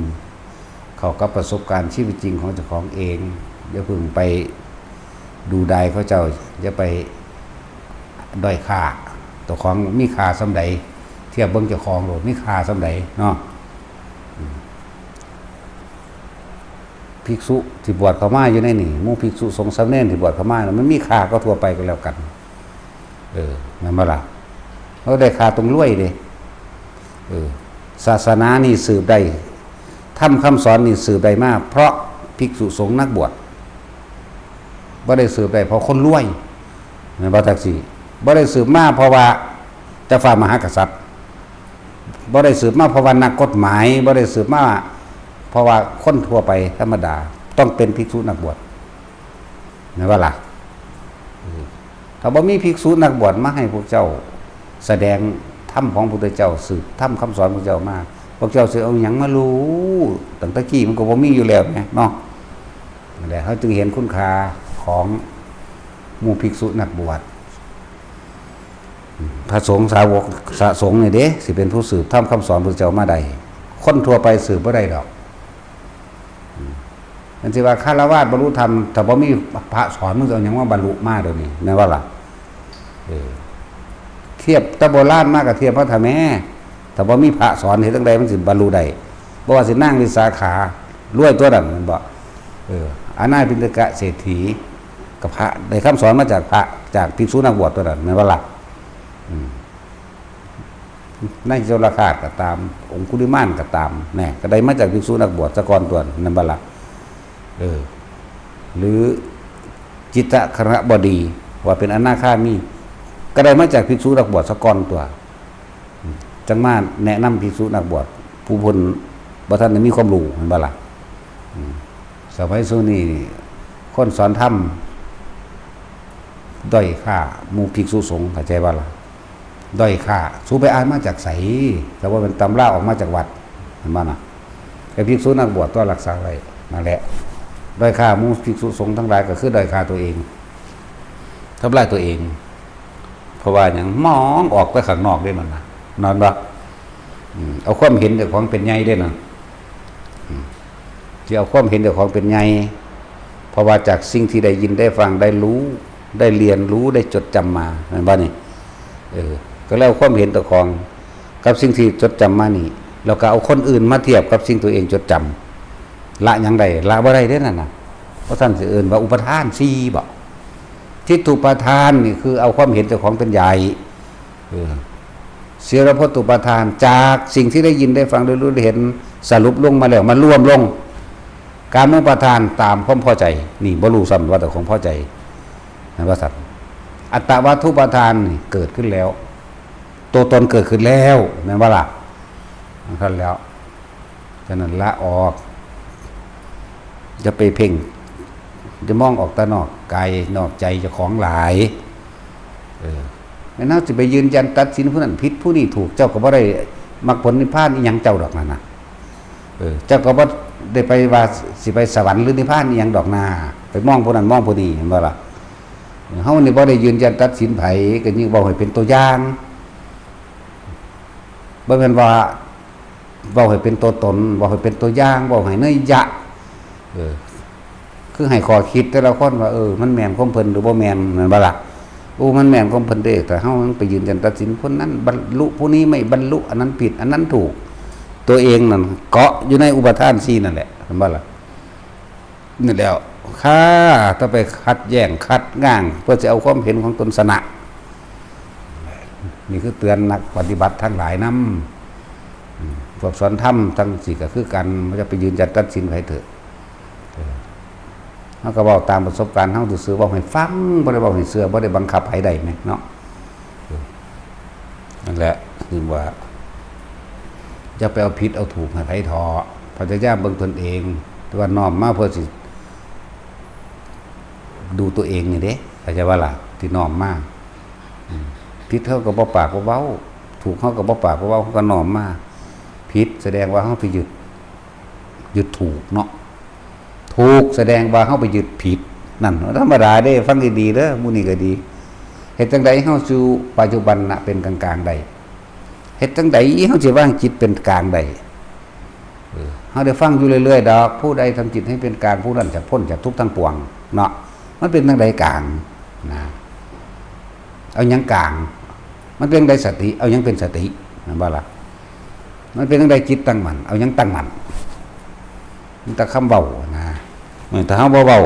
เขากับประสบการณ์ชีวิตจริงของเจ้าของเองอย่าเพิ่งไปดูดายเขาเจ้าอย่าไปด้อยค่าตัวของมีค่าส่ำใดเทียบเบิ่งเจ้าของโลดมีค่าส่ำใดเนาะภิกษุที่บวชเข้ามาอยู่ในนี่หมู่ภิกษุสงฆ์สามเณรที่บวชเข้ามามันมีค่าก็ทั่วไปก็แล้วกันนั่นบ่ล่ะเขาได้ค่าตรงรวยเด้ศาสนานี่สืบได้ธรรมคำสอนนี่สืบได้มากเพราะภิกษุสงฆ์นักบวชบ่ได้สืบได้เพราะคนรวยแม่นบ่ทักษิบ่ได้สืบมาเพราะว่าเจ้าฟ้ามหากษัตริย์บ่ได้สืบมาเพราะว่านักกฎหมายบ่ได้สืบมาเพราะว่าคนทั่วไปธรรมดาต้องเป็นภิกษุนักบวชแม่นบ่ล่ะถ้าบ่มีภิกษุนักบวชมาให้พวกเจ้าแสดงธรรมของพระพุทธเจ้าสืบธรรมคำสอนของพระเจ้ามาพวกเจ้าสิเอาหยังมารู้ตั้งแต่กี้มันก็บ่มีอยู่แล้วไงเนาะนั่นแหละเขาจึงเห็นคุณค่าของหมู่ภิกษุนักบวชพระสงฆ์สาวกสะสงฆ์นี่เด้สิเป็นผู้สืบธรรมคำสอนพระเจ้ามาได้คนทั่วไปสืบบ่ได้ดอกนั่นสิว่าฆราวาสบรรลุธรรมถ้าบ่มีพระสอนมึงเอาหยังว่าบรรลุมาเดี๋ยวนี้แม่นว่าล่ะเทียบตะโบราณมากกับเทียบพระธรรมแม่ถ้าบ่มีพระสอนเฮ็ดจังได๋มันสิบรรลุได้บ่ว่าสินั่งวิสาขารวยตัวนั้นมันบ่อานาปิณฑกะเศรษฐีกับพระได้คำสอนมาจากพระจากภิกษุนักบวชตัวนั้นแม่นว่าล่ะนายโจรคาตก็ตามองคุลิมานก็ตามแน่ก็ได้มาจากภิกษุนักบวชซะก่อนตัวนั้นบ่ล่ะหรือจิตตครบดีว่าเป็นอนาคามีก็ได้มาจากภิกษุนักบวชซะก่อนตัวจังมาแนะนำภิกษุนักบวชผู้พ้นบ่ทันได้มีความรู้แม่นบ่ล่ะสมัยซุนี้คนสอนธรรมด้อยค่าหมู่ภิกษุสงฆ์เข้าใจบ่ล่ะด้อยค่าสูไปอ่านมาจากไสแต่ว่าเป็นตำราออกมาจากวัดเห็นบ่น่ะไอ้ภิกษุนักบวชต้องรักษาไว้นั่นแหละด้อยค่าหมู่ภิกษุสงฆ์ทั้งหลายก็คือด้อยค่าตัวเองทำลายตัวเองเพราะว่าหยังมองออกไปข้างนอกได้นั่นน่ะนอนบ่เอาความเห็นเจ้าของเป็นใหญ่ได้นั่นที่เอาความเห็นเจ้าของเป็นใหญ่เพราะว่าจากสิ่งที่ได้ยินได้ฟังได้รู้ได้เรียนรู้ได้จดจำมาเห็นบ่นี่ก็แล้วความเห็นตัวของกับสิ่งที่จดจำมานี่เราก็เอาคนอื่นมาเทียบกับสิ่งตัวเองจดจำละอย่างใดละบ่ได้เด้นั่นน่ะเพราะท่านสิเอิ้นว่าอุปทาน4บ่ทิฏฐุปทานนี่คือเอาความเห็นเจ้าของเป็นใหญ่ศีลพจตุปทานจากสิ่งที่ได้ยินได้ฟังได้รู้ได้เห็นสรุปลงมาแล้วมันรวมลงการมุปทานตามความพอใจนี่บ่รู้ซ้ำว่าแต่ของพอใจนั่นว่าสัตว์อัตตวัตถุปทานนี่เกิดขึ้นแล้วตัวตนเกิดขึ้นแล้วนั่นว่าล่ะนั่นแล้วฉะนั้นละออกจะไปเพ่งจะมองออกตะนอกกายนอกใจเจ้าของหลายไม่น่าจะไปยืนยันตัดสินผู้นั้นผิดผู้นี้ถูกเจ้าก็บ่ได้มรรคผลนิพพานอีหยังเจ้าดอกนั่นน่ะเจ้าก็บ่ได้ไปว่าสิไปสวรรค์หรือนิพพานอีหยังดอกนาไปมองผู้นั้นมองผู้นี้เห็นบ่ล่ะเฮานี่บ่ได้ยืนยันตัดสินไผก็ยิ่งบอกให้เป็นตัวอย่างบ่แม่นว่าบอกให้เป็นตัวตนบอกให้เป็นตัวอย่างบอกให้เนยยะคือให้ข้อคิดแต่ละคนว่ามันแม่นของเพิ่นหรือบ่แม่นนั่นบ่ล่ะมันแม่นของเพิ่นเด้แต่เฮาไปยืนยันตัดสินคนนั้นบรรลุผู้นี้ไม่บรรลุอันนั้นผิดอันนั้นถูกตัวเองนั่นเกาะอยู่ในอุปทาน4นั่นแหละเห็นบ่ล่ะนี่แล้ว ค่าถ้าไปคัดแย่งคัดง้างเพื่อจะเอาความเห็นของตนสนะนี่คือเตือนนักปฏิบัติทั้งหลายนํพวกสอนธรรมทั้งสี่ก็คือกันมันจะไปยืนจัดตัดสินใครเถอะเขาก็บอกตามประสบการณ์เขาซื่อๆบอกให้ฟังบ่ได้บอกให้เชื่อบ่ได้บังคับให้ใดไหมเนาะนั่นแหละคือว่าจะไปเอาผิดเอาถูกให้ไผทอพยายามเบิ่งตนเองแต่ว่าน้อมมาเพื่อสิดูตัวเองนี่เด้เข้าใจว่าล่ะที่น้อมมาผิดเขาก็บ่ปากบ่เว้าถูกเขาก็บ่ปากบ่เว้าเขาก็น้อมมาผิดแสดงว่าเขาไปยึดถูกเนาะถูกแสดงว่าเขาไปยึดผิดนั่นธรรมดาเด้ฟังดีๆเด้อมื้อนี้ก็ดีเฮ็ดจังได๋เฮาสู่ปัจจุบันน่ะเป็นกลางๆได้เฮ็ดจังได๋เฮาสิวางจิตเป็นกลางได้เฮาได้ฟังอยู่เรื่อยๆดอกผู้ใดทำจิตให้เป็นกลางผู้นั้นจะพ้นจากทุกข์ทั้งปวงเนาะมันเป็นจังได๋กลางนะเอาหยังกลางมันเป็นจังได๋สติเอาหยังเป็นสตินั่นบ่ล่ะมันเป็นจังได๋จิตตั้งมั่นเอาหยังตั้งมั่นมันแต่คำเว้านะถ้าเฮาบ่เว้า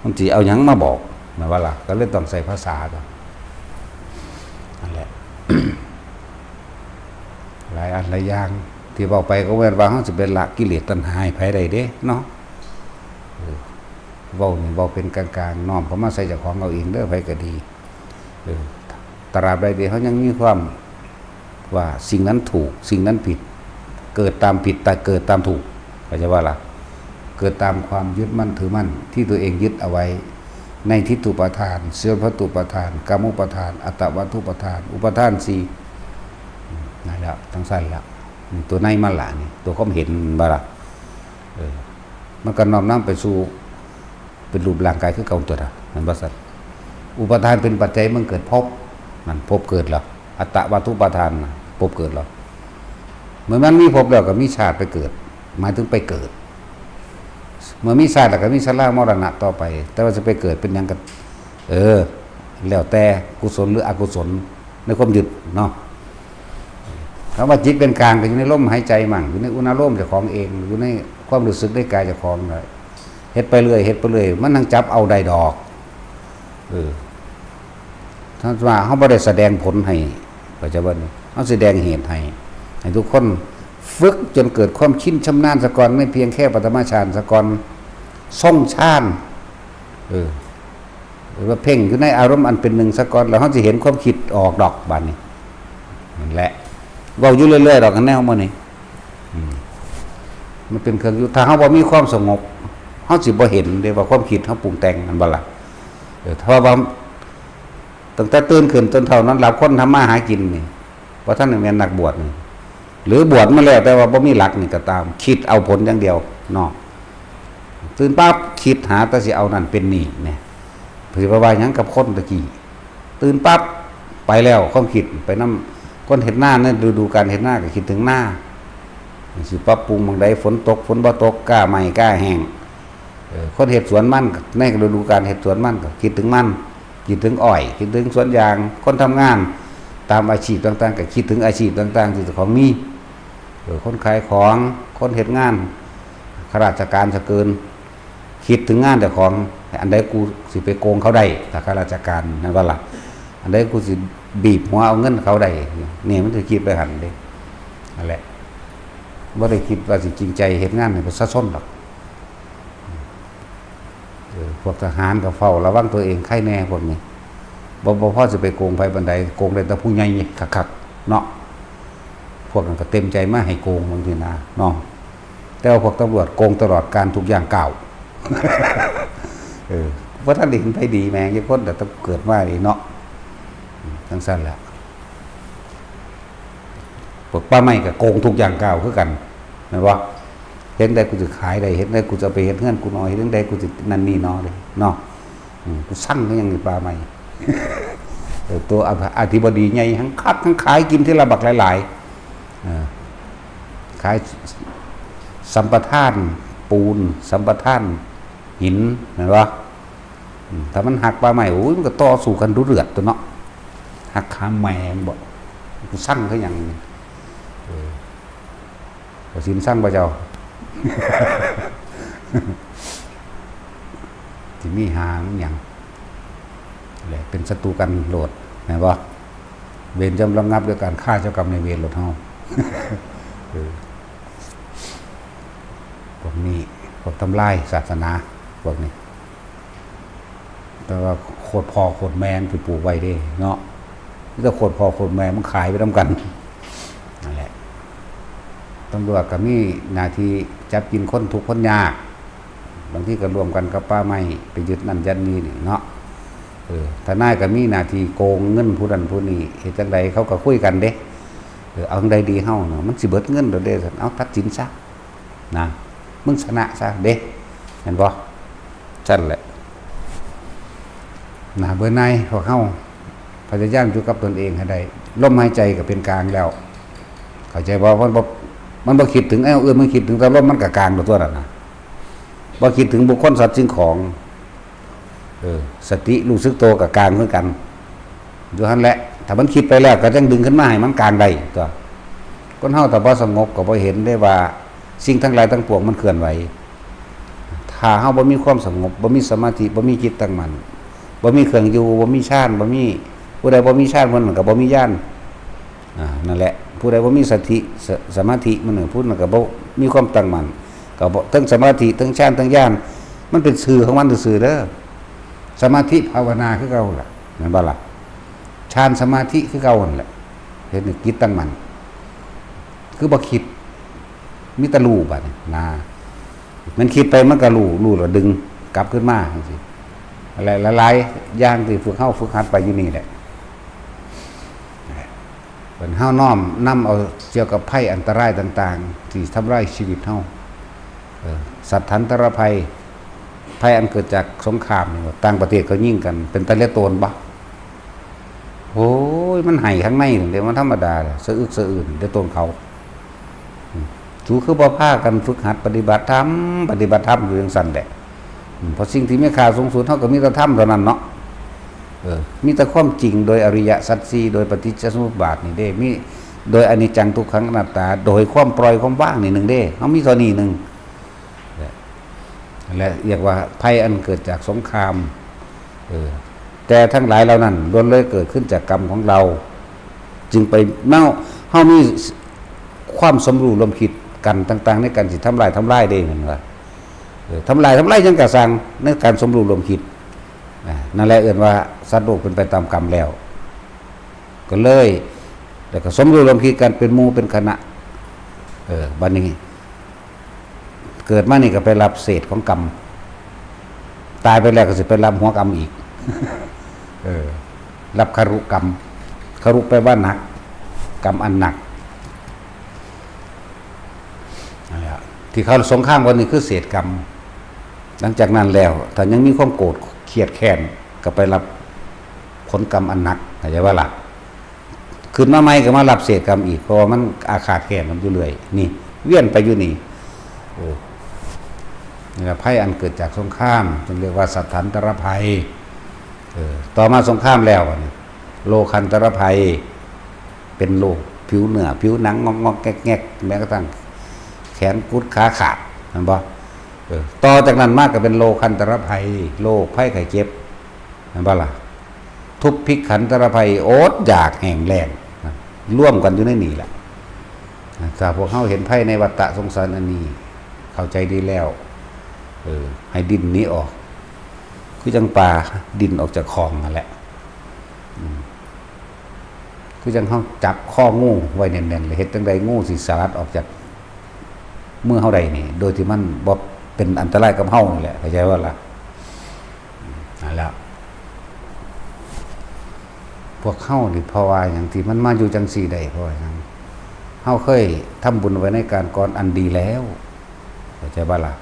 มันสิเอาหยังมาบอกนั่นว่าล่ะก็เลยต้องใส่ภาษาต่อนั่นแหละ หลายอันหลายอย่างที่เว้าไปก็แม่นว่าเฮาสิเป็นละกิเลสตัณหาให้ไผได้เด้เนาะเว้านี่เว้าเป็นกลางๆน้อมเข้ามาใส่เจ้าของเอาเองเด้อไผก็ดีตราบใดที่เฮายังมีความว่าสิ่งนั้นถูกสิ่งนั้นผิดเกิดตามผิดแต่เกิดตามถูกเข้าใจว่าล่ะเกิดตามความยึดมั่นถือมั่นที่ตัวเองยึดเอาไว้ในทิฏฐุปทานเสื่อมพัตตุปทานกามุปทานอัตตวัตถุปทานอุปทานสี่นั่นแหละทั้งสั้นแล้วตัวในมันละนี่ตัวความเห็นบ่ล่ะมันก็น้อมนำไปสู่เป็นรูปร่างกายคือเก่าตัวน่ะมันบ่ซั่นอุปทานเป็นปัจจัยมันเกิดภพนั่นภพเกิดแล้วอัตตวัตถุปทานภพเกิดแล้วเมื่อมันมีภพแล้วก็มีชาติไปเกิดหมายถึงไปเกิดเมื่อมีชาติแล้วก็มีชรามรณะต่อไปแต่ว่าจะไปเกิดเป็นหยังกันแล้วแต่กุศลหรืออกุศลในความยึดเนาะคำว่าจิตเป็นกลางก็อยู่ในลมหายใจมั่งอยู่ในอุณหภูมิเจ้าของเองอยู่ในความรู้สึกได้กายเจ้าของเลยเฮ็ดไปเรื่อยเฮ็ดไปเรื่อยมันนั่งจับเอาได้ดอกท่านว่าเขาบ่ได้แสดงผลให้ปัจจุบันเขาแสดงเหตุให้ทุกคนฝึกจนเกิดความชินชำนาญสะก่อนไม่เพียงแค่ปฐมฌานสะก่อนส่งฌานหรือว่าเพ่งอยู่ในอารมณ์อันเป็นหนึ่งสะก่อนแล้วเขาจะเห็นความคิดออกดอกบานนี้นั่นแหละเว้าอยู่เรื่อยๆดอกกันแนวมื้อนี้มันเป็นเครื่องอยู่ถ้าเขาบ่มีความสงบเขาสิบ่เห็นเด้ว่าความคิดเขาปรุงแต่งมันบ่ล่ะถ้าว่าตั้งแต่ตื่นขึ้นจนเท่านั้นหลับคนทำมาหากินนี่เพราะท่านเป็นนักบวชนี่หรือบวชมาแล้วแต่ว่าบ่มีหลักนี่ก็ตามคิดเอาผลอย่างเดียวเนาะตื่นปั๊บคิดหาแต่สิเอานั่นเป็นนี่เนี่ยสิว่าหยังกับคนตะกี้ตื่นปั๊บไปแล้วความคิดไปนำคนเห็นหน้านั่นดูการเห็นหน้าก็คิดถึงหน้าสิปรับปรุงบางใดฝนตกฝนบ่ตกกล้าใหม่กล้าแห้งคนเฮ็ดสวนมันในฤดูกาลเฮ็ดสวนมันก็คิดถึงมันคิดถึงอ้อยคิดถึงสวนยางคนทำงานตามอาชีพต่างๆก็คิดถึงอาชีพต่างๆที่เจ้าของมีคนขายของคนเฮ็ดงานข้าราชการจะเกินคิดถึงงานเจ้าของอันใดกูสิไปโกงเขาได้ถ้าข้าราชการนั่นว่าล่ะอันใดกูสิบีบหัวเอาเงินเขาได้นี่มันจะคิดไปหันเด้นั่นแหละบ่ได้คิดว่าสิจริงใจเฮ็ดงานให้ประชาชนหรอกพวกทหารก็เฝ้าระวังตัวเองใครแน่พวกนี้บ่พอจะไปโกงไผบันไดโกงได้แต่ผู้ใหญ่คักๆเนาะพวกนั้นก็เต็มใจมาให้โกงบางทีนะเนาะแต่ว่าพวกตำรวจโกงตลอดการทุกอย่างเก่าว่าท่านเห็นไผดีแม่งจังคนแต่ต้องเกิดมาอีเนาะทั้งสั้นแหละพวกป้าไม้ก็โกงทุกอย่างเก่าคือกันแม่นบ่เห็นได้กูจะขายได้เห็นได้กูจะไปเฮ็ดเงินกูน้อยเห็นได้กูจะนั่นนี่เนาะเลยเนาะกูสั่งก็ยังนี่ปลาใหม่ตัวอธิบดีใหญ่ทั้งคัดทั้งขายกินที่ละบักหลายๆขายสัมปทานปูนสัมปทานหินเห็นป่ะถ้ามันหักปลาใหม่โอ้ยมันก็ต่อสู้กันดุเดือดตัวเนาะหักขาแมงบ่กูสั่งก็ยังสินสั่งบ่เจ้า ที่มีหางอย่างแหละเป็นศัตรูกันโหลดนะบ่เวรจำระงับด้วยการฆ่าเจ้ากรรมในายเวรโหลดเฮา พวกนี้พวกทำลายศาสนาพวกนี้แต่ว่าโคตรพ่อโคตรแม่ไปปลูกไว้ได้เนาะถ้าโคตรพ่อโคตรแม่มันขายไปทำกันนั่นแหละตำรวจก็มีหน้าที่จับกินคนทุกข์คนยากบางที่ก็รวมกันกับป้าไม้ไปยึดนั่นยันนี่เนาะทนายก็มีหน้าที่โกงเงินผู้นั้นผู้นี้เหตุจังใดเขาก็คุยกันเด้เอาจังใดดีเฮาเนาะมันสิเบิดเงินเด้เอาตัดสินซะนะมึงชนะซะเด้เห็นบ่ซั่นแหละนะเบื่อหน่ายพวกเฮาพยายามอยู่กับตนเองให้ได้ลมหายใจก็เป็นกลางแล้วเข้าใจบ่มันบ่คิดถึงไอ้อื่นมันคิดถึงแต่ลมมันก็กลางตัวนั้นน่ะบ่คิดถึงบุคคลสัตว์สิ่งของสติรู้สึกตัวกับกลางเหมือนกันอยู่หั่นแหละถ้ามันคิดไปแล้วก็ต้องดึงขึ้นมาให้มันกลางได้ตัวคนเฮาถ้าบ่สงบก็บ่เห็นได้ว่าสิ่งทั้งหลายทั้งปวงมันเคลื่อนไหวถ้าเฮาบ่มีความสงบบ่มีสมาธิบ่มีจิตตั้งมั่นบ่มีเครื่องอยู่บ่มีฌานบ่มีผู้ใดบ่มีฌานมันก็บ่มีญาณนั่นแหละผู้ใดบ่มีสติสมาธิมันผู้นั้นก็บ่มีความตั้งมั่นก็บ่ทั้งสมาธิทั้งฌานทั้งญาณมันเป็นสื่อของมันซื่อๆเด้อสมาธิภาวนาคือเก่าล่ะแม่นบ่ล่ะฌานสมาธิคือเก่านั่นแหละเฮ็ดให้จิตตั้งมั่นคือบ่คิดมีแต่รู้บัดนี้นะมันคิดไปมันก็รู้แล้วดึงกลับขึ้นมาจังซี่อะไรหลายๆอย่างที่ฝึกหัดไปอยู่นี่แหละเพิ่นเฮาน้อมนำเอาเกี่ยวกับภัยอันตรายต่างๆที่ทำลายชีวิตเฮาสัตว์ทันตรภัยภัยอันเกิดจากสงครามนี่ต่างประเทศก็ยิงกันเป็นตะเลียโตนบ่โอ้ยมันให้ข้างในเดี๋ยวมันธรรมดาสะอึกสะอื่นเดี๋ยวโตนเขาสูคือบ่พากันฝึกหัดปฏิบัติธรรมอยู่จังซั่นแหละเพราะสิ่งที่มีค่าสูงสุดเท่ากับมีแต่ธรรมเท่านั้นเนาะมีแต่ความจริงโดยอริยสัจสี่โดยปฏิจจสมุปบาทนี่เด้มีโดยอนิจจังทุกขังอนัตตาโดยความปล่อยความว่างนี่หนึ่งเด้เฮามีเท่านี้หนึ่งและเรียกว่าภัยอันเกิดจากสงครามแต่ทั้งหลายเหล่านั้นล้วนเลยเกิดขึ้นจากกรรมของเราจึงไปเฮามีความสมรู้ร่วมคิดกันต่างๆในการสิทำลายเด้นั่นว่าทำลายยังกระสังในการสมรู้ร่วมคิดนั่นแหละเอื่นว่าสัตว์โลกเป็นไปตามกรรมแล้วก็เลยแล้วก็สมรู้ร่วมคิดกันเป็นหมู่เป็นคณะบัดนี้เกิดมานี่ก็ไปรับเศษของกรรมตายไปแล้วก็สิไปรับหัวกรรมอีกรับคารุกรรมคารุแปลว่าหนักกรรมอันหนักนั่นแหละที่เขาสงครามวันนี้คือเศษกรรมหลังจากนั้นแล้วถ้ายังมีความโกรธเครียดแค้นก็ไปรับผลกรรมอันหนักเข้าใจว่าล่ะขึ้นมาใหม่ก็มารับเศษกรรมอีกเพราะว่ามันอาฆาตแค้นมันอยู่เรื่อยนี่เวียนไปอยู่นี่นี่แหละภัยอันเกิดจากสงครามจึงเรียกว่าสัทธันตรภัยต่อมาสงครามแล้วโลคันตรภัยเป็นโรคผิวเนื้อผิวหนังงอกๆแงกๆแม้กระทั่งแขนกุดขาขาดเห็นบ่ต่อจากนั้นมากก็เป็นโลคันตรภัยโรคภัยไข้เจ็บเห็นบ่ล่ะทุพพิกขันตรภัยโอดอยากแห้งแล้งร่วมกันอยู่ในนี่แหละถ้าพวกเฮาเห็นภัยในวัฏฏะสงสารอันนี้เข้าใจดีแล้วให้ดินนี้ออกคือจังปลาดินออกจากคลองนั่นแหละคือจังเฮาจับข้องูไว้แน่นๆเลยเฮ็ดจังใดงูสิสลัดออกจากมือเฮาใดนี่โดยที่มันบ่เป็นอันตรายกับเฮานี่แหละเข้าใจว่าล่ะนั่นแหละพวกเฮานี่เพราะว่าหยังที่มันมาอยู่จังซี่ได้เพราะว่าหยังเฮาเคยทำบุญไว้ในการก่อนอันดีแล้วเข้าใจบ่ล่ะ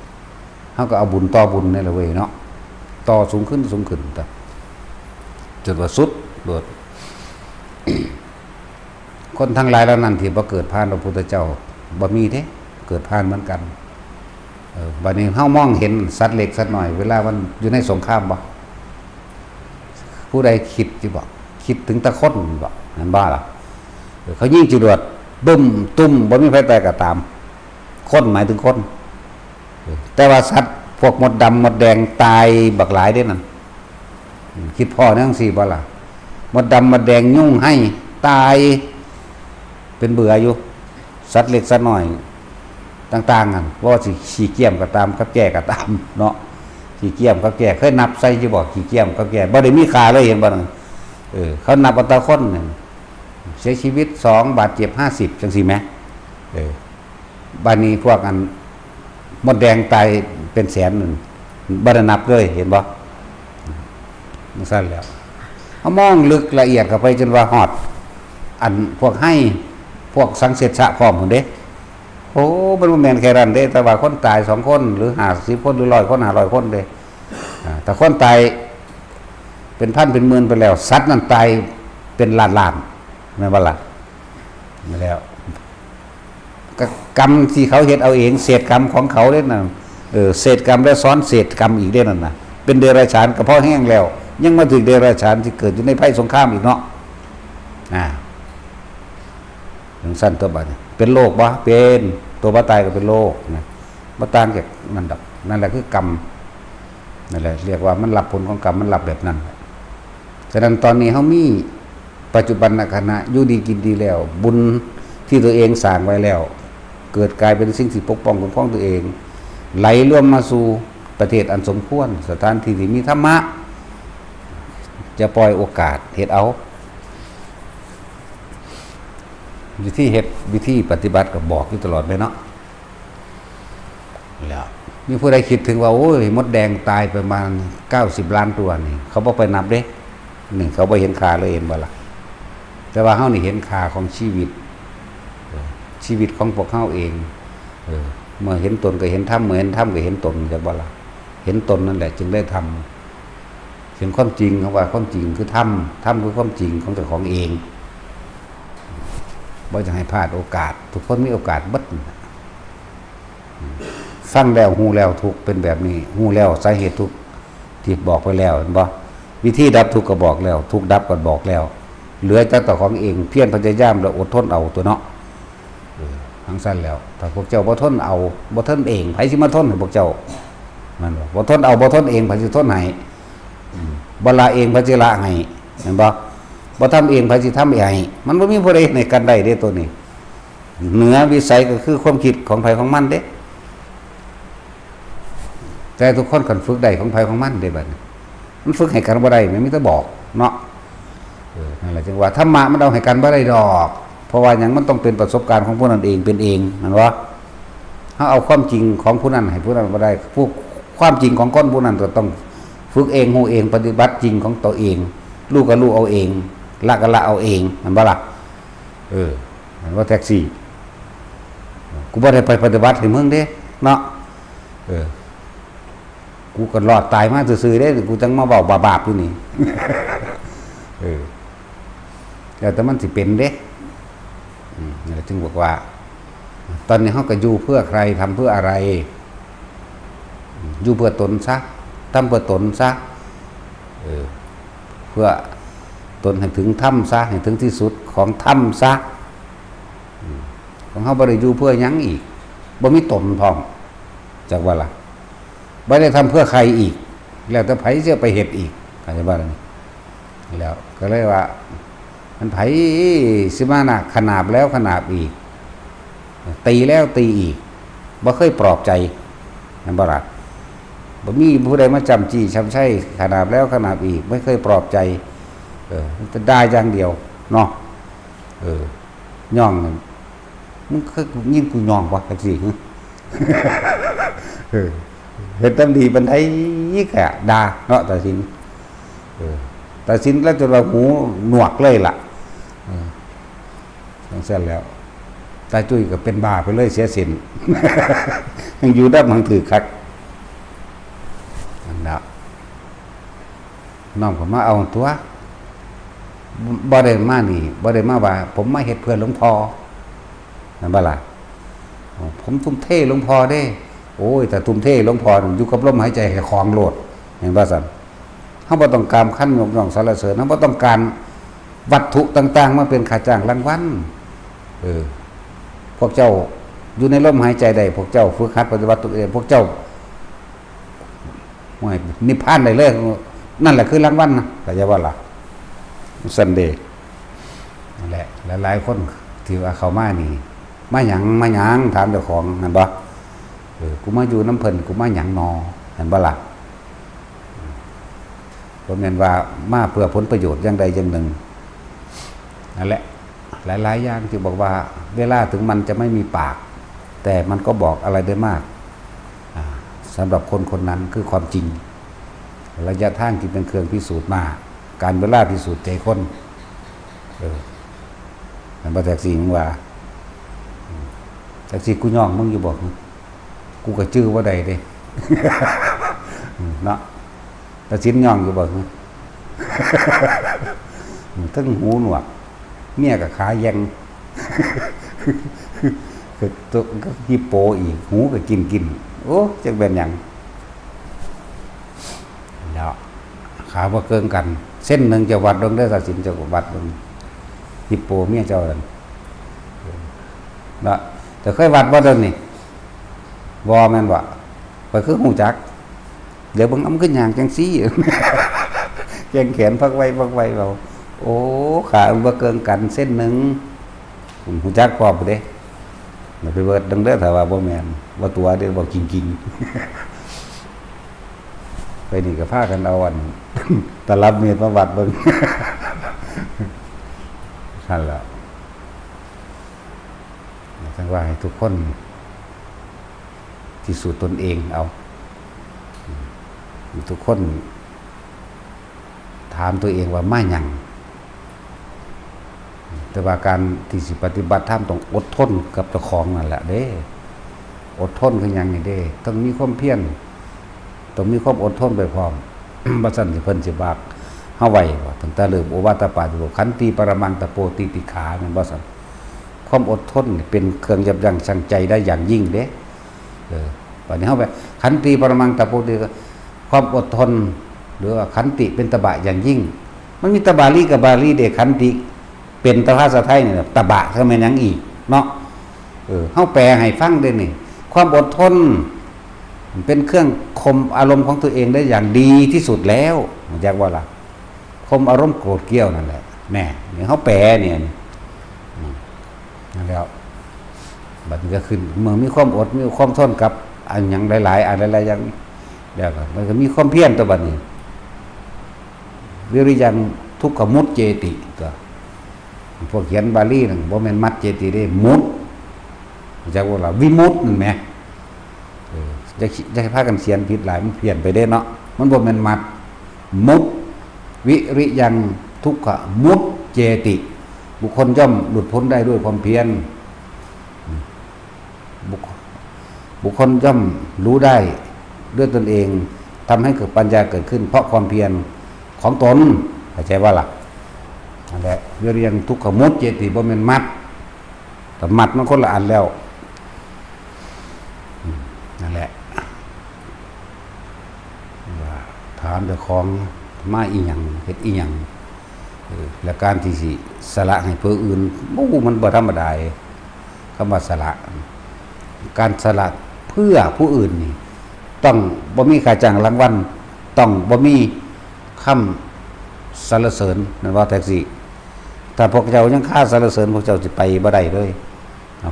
เฮาก็เอาบุญต่อบุญนี่แหละเว้ยเนาะต่อสูงขึ้นแต่จนว่าสุดโดด คนทั้งหลายแล้วนั้นที่บ่เกิดผ่านพระพุทธเจ้าบ่มีเด้เกิดผ่านเหมือนกันบัดนี้เฮามองเห็นสัตว์เล็กสัตว์น้อยเวลามันอยู่ในสงครามบ่ผู้ใดคิดสิบ่คิดถึงตะคนบ่นั่นบ้าล่ะเขายิงจรวดบึ้มตุ้มบ่มีไผตายก็ตามคนหมายถึงคนแต่ว่าสัตว์ พวกมดดำมดแดงตายบักหลายเด้นั่นคิดพ่อเนื่องสี่บ่ล่ะมดดำมดแดงยุ่งให้ตายเป็นเบื่ออยู่สัตว์เล็กสัตว์น้อยต่างๆกันว่าสิขี้เกียมก็ตามกับแก่ก็ตามเนาะขี้เกียมกับแก่เคยนับใส่สิบอกขี้เกียมกับแก่บ่ได้มีค่าเลยเห็นบ่นั่นเขานับอัตราคนนึงเสียชีวิต2บาดเจ็บ50จังซี่แหมบัดนี้พวกอันมดแดงตายเป็นแสนนึงบ่ได้นับเลยเห็นบ่มันซั่นแล้วเฮามองลึกละเอียดเข้าไปจนว่าฮอดอันพวกให้พวกสังเสริฐะพร้อมพุ่นเด้โอ้มันบ่แม่นแค่นั้นเด้แต่ว่าคนตาย2คนหรือ50คนหรือ100คน500คนเด้แต่คนตายเป็นพันเป็นหมื่นไปแล้วสัตว์นั้นตายเป็นล้านๆแม่นบ่ล่ะมาแล้วกรรมที่เขาเฮ็ดเอาเองเศษกรรมของเขาเด้นั่นเศษกรรมและซ้อนเศษกรรมอีกเด้นั่นน่ะเป็นเดรัจฉานกระเพาะแห้งแล้วยังมาถึงเดรัจฉานที่เกิดอยู่ในภัยสงครามอีกเนาะถึงสั้นตัวบัดเป็นโรคบ่เป็นตัวบ่ตายก็เป็นโรคนะบ่ต่างจากนั่นดอกนั่นแหละคือกรรมนั่นแหละเรียกว่ามันรับผลของกรรมมันรับแบบนั้นฉะนั้นตอนนี้เฮามีปัจจุบันขณะอยู่ดีกินดีแล้วบุญที่ตัวเองสร้างไว้แล้วเกิดกลายเป็นสิ่งที่ปกป้องคุ้มครองตัวเองไหลรวมมาสู่ประเทศอันสมควรสถานที่ที่มีธรรมะจะปล่อยโอกาสเฮ็ดเอาวิธีเฮ็ดวิธีปฏิบัติก็บอกอยู่ตลอดเลยเนาะแล้วมีผู้ใดคิดถึงว่าโอ้ยมดแดงตายประมาณ90ล้านตัวนี่เขาบ่ไปนับเด้นี่เขาบ่เห็นค่าเลยเห็นบ่ล่ะแต่ว่าเฮานี่เห็นค่าของชีวิตของพวกเฮาเองเมื่อเห็นตนก็เห็นธรรมเมื่อเห็นธรรมก็เห็นตนจักบ่ล่ะเห็นตนนั่นแหละจึงได้ทำถึงความจริงเขาว่าความจริงคือธรรมคือความจริงของเจ้าของเองบ่จะให้พลาดโอกาสทุกคนมีโอกาสเบิดฟังแล้วฮู้แล้วทุกเป็นแบบนี้ฮู้แล้วสาเหตุทุกที่บอกไปแล้วเห็นบ่วิธีดับทุกข์ก็บอกแล้วทุกข์ดับก็บอกแล้วเหลือแต่เจ้าของเองเพียรพยายามแล้วอดทนเอาตัวเนาะทั้งสั้นแล้วถ้าพวกเจ้าบ่ทนเอาบ่ทนเองไผสิมาทนให้พวกเจ้ามันบ่ทนเอาบ่ทนเองไผสิทนให้บ่ละเองไผสิละให้เห็นบ่บ่ทำเองไผสิทำให้มันบ่มีผู้ใดในกันได้เด้ตัวนี้เหนือวิสัยก็คือความคิดของไผของมันเด้แต่ทุกคนกันฝึกได้ของไผของมันเด้บัดนี้มันฝึกให้กันบ่ได้มันมีแต่บอกเนาะนั่นแหละจึงว่าธรรมะมันเอาให้กันบ่ได้ดอกเพราะว่าหยังมันต้องเป็นประสบการณ์ของผู้นั้นเองเป็นเองนั่นว่าเฮาเอาความจริงของผู้นั้นให้ผู้นั้นบ่ได้ผู้ความจริงของคนผู้นั้นก็ต้องฝึกเองฮู้เองปฏิบัติจริงของตัวเองรู้ก็รู้เอาเองละก็ละเอาเองนั่นบ่ล่ะนั่นว่าแท็กซี่กูบ่ได้ไปปฏิบัติให้มึงเด้เนาะกูก็รอดตายมาซื่อๆเด้กูจังมาเว้าบาปๆอยู่นี่แต่มันสิเป็นเด้จึงบอกว่าตอนนี้เฮาก็อยู่เพื่อใครทำเพื่ออะไรอยู่เพื่อตนซะทำเพื่อตนซะเพื่อตนให้ถึงธรรมซะให้ถึงที่สุดของธรรมซะของเฮาบ่ได้อยู่เพื่อหยังอีกบ่มีตนพร้อมจักว่าล่ะบ่ได้ทำเพื่อใครอีกแล้วแต่ไผสิไปเฮ็ดอีกเข้าใจบ่ล่ะนี่แล้วก็เลยว่ามันไผสิมาน่ะขนาบแล้วขนาบอีกตีแล้วตีอีกบ่เคยปลอบใจนั่นบ่ล่ะบ่มีผู้ใดมาจำจี้ช้ำใช้ขนาบแล้วขนาบอีกไม่เคยปลอบใจมันจะได้อย่างเดียวเนาะย่องมึงเคยยิงกูย่องบ่จังซี่เฮ็ดตามดีปานใดแค่ด่าเนาะตัดสินตัดสินแล้วจนว่าหูหนวกเลยล่ะต้องเส้นแล้วตาจุ้ยก็เป็นบ้าไปเลยเสียสินยังอยู่ได้มันถือคักนั่นแล้วน้องผมมาเอาตัวบ่ได้มานี่บ่ได้มาว่าผมมาเฮ็ดเพื่อหลวงพ่อนั่นบ่ล่ะผมทุ่มเทหลวงพ่อเด้โอ้ยแต่ทุ่มเทหลวงพ่ออยู่กับลมหายใจให้คลองโลดเห็นบ่ซั่นเฮาบ่ต้องการขั้นยกย่องสรรเสริญเฮาบ่ต้องการวัตถุต่างๆมาเป็นค่าจ้างรางวัลพวกเจ้าอยู่ในลมหายใจได้พวกเจ้าฝึกหัดปฏิบัติตัวเองพวกเจ้า ห่วยนิพพานได้เลยนั่นแหละคือรางวัลนะก็จะว่าล่ะซันเดย์นั่นแหละหลายๆคนที่ว่าเขามานี่มาหยังถามเจ้าของเห็นบ่กูมาอยู่น้ำเพิ่นกูมาหยังนอเห็นบ่ล่ะบ่แม่นว่ามาเพื่อผลประโยชน์อย่างใดอย่างหนึ่งนั่นแหละหลายๆอย่างที่บอกว่าเวลาถึงมันจะไม่มีปากแต่มันก็บอกอะไรได้มากสำหรับคนคนนั้นคือความจริงระยะทางที่เป็นเครื่องพิสูจน์มาการเวลาพิสูจน์ใจคนมันบ่แท็กซี่มึงว่าแท็กซี่กูย่องมึงอยู่บอกกูก็ชื่อว่าใดเด้ เนาะแต่ชิ้นย่องอยู่บอกทั้งหูหนวกเมียกับขาแยงคือตัวก็ฮิปโปอีกหูก็กินโอ้จักเป็นหยังแล้วขาบ่เกินกัน เส้นหนึ่งจะวัดลงได้ตัดสินจะวัดลงฮิปโปเมียเจ้านั่นเนาะแต่เคยวัดบ่เดินนี่บ่แม่นบ่ก็คือหูจักเดี๋ยวเบิ่งอำขึ้นอย่างจังซี่ แข้งแขนพักไว้เราโอ้ขาบ่เกินกันเส้นหนึ่งหูจักพร้อมเด้ไปเบิดดังเด้อถ้าว่าบ่แม่นบ่ตัวเด้อบ่กิงไปนี่ก็พากันเอาอัน ตลับเมตรมาวัดเบิ่ง นั่นแหละจังว่าให้ทุกคนที่สู่ตนเองเอาทุกคนถามตัวเองว่ามาหยังแต่ว่าการที่สิปฏิบัติธรรมต้องอดทนกับเจ้าของนั่นแหละเด้อดทนคือหยังนี่เด้ต้องมีความเพียรต้องมีความอดทนไปพร้อม บ่ซั่นสิเพิ่นสิบากเฮาไว้ว่าตั้งแต่เริ่มโอวาทปาติโมกข์ขันติปรมังตะโปติติขาแม่นบ่ซั่นความอดทนเป็นเครื่องยับยั้งชั่งใจได้อย่างยิ่งเด้บัดนี้เฮาไปขันติปรมังตะโปติความอดทนหรือว่าขันติเป็นตบะอย่างยิ่งมันมีตบาลีกับบาลีเด้ขันติเป็นตภาษาไทยนี่ตบะคือแม่นหยังอีกเนาะเฮาแปลให้ฟังเด้นี่ความอดทนเป็นเครื่องข่มอารมณ์ของตัวเองได้อย่างดีที่สุดแล้วมันอยากว่าล่ะข่มอารมณ์โกรธเกรี้ยวนั่นแหละแน่นี่เฮาแปลเนี่ยนั่นแล้วบัดนี้ก็ขึ้นเมื่อมีความอดมีความทนกับอันหยังหลายๆอันหลายๆอย่างแล้วก็มันก็มีความเพียรตัวบัดนี้วิริยังทุกขมุตเจติตัวพวกเขียนบาลีนั่นบ่แม่นมัดเจติเด้มุตจักว่าล่ะวิมุตนั่นแหมจะพากันเขียนผิดหลายมันเปลี่ยนไปได้เนาะมันบ่แม่นมัดมุตวิริยังทุกขมุตเจติบุคคลย่อมหลุดพ้นได้ด้วยความเพียรบุคคลย่อมรู้ได้ด้วยตนเองทำให้เกิดปัญญาเกิดขึ้นเพราะความเพียรของตนเข้าใจว่าล่ะนั่นแหละวิริยังทุกขมุตเจติบ่แม่นมัดแต่มัดมันคนละอันแล้วนั่นแหละถามเจ้าของมาอีหยังเฮ็ดอีหยังและการที่สิสละให้ผู้อื่นมันบ่ธรรมดาคำว่าสละการสละเพื่อผู้อื่นนี่ต้องบ่มีค่าจ้างรางวัลต้องบ่มีคำสรรเสริญนั่นว่าแท็กซี่ถ้าพวกเจ้ายังค่าสรรเสริญพวกเจ้าสิไปบ่ได้เลย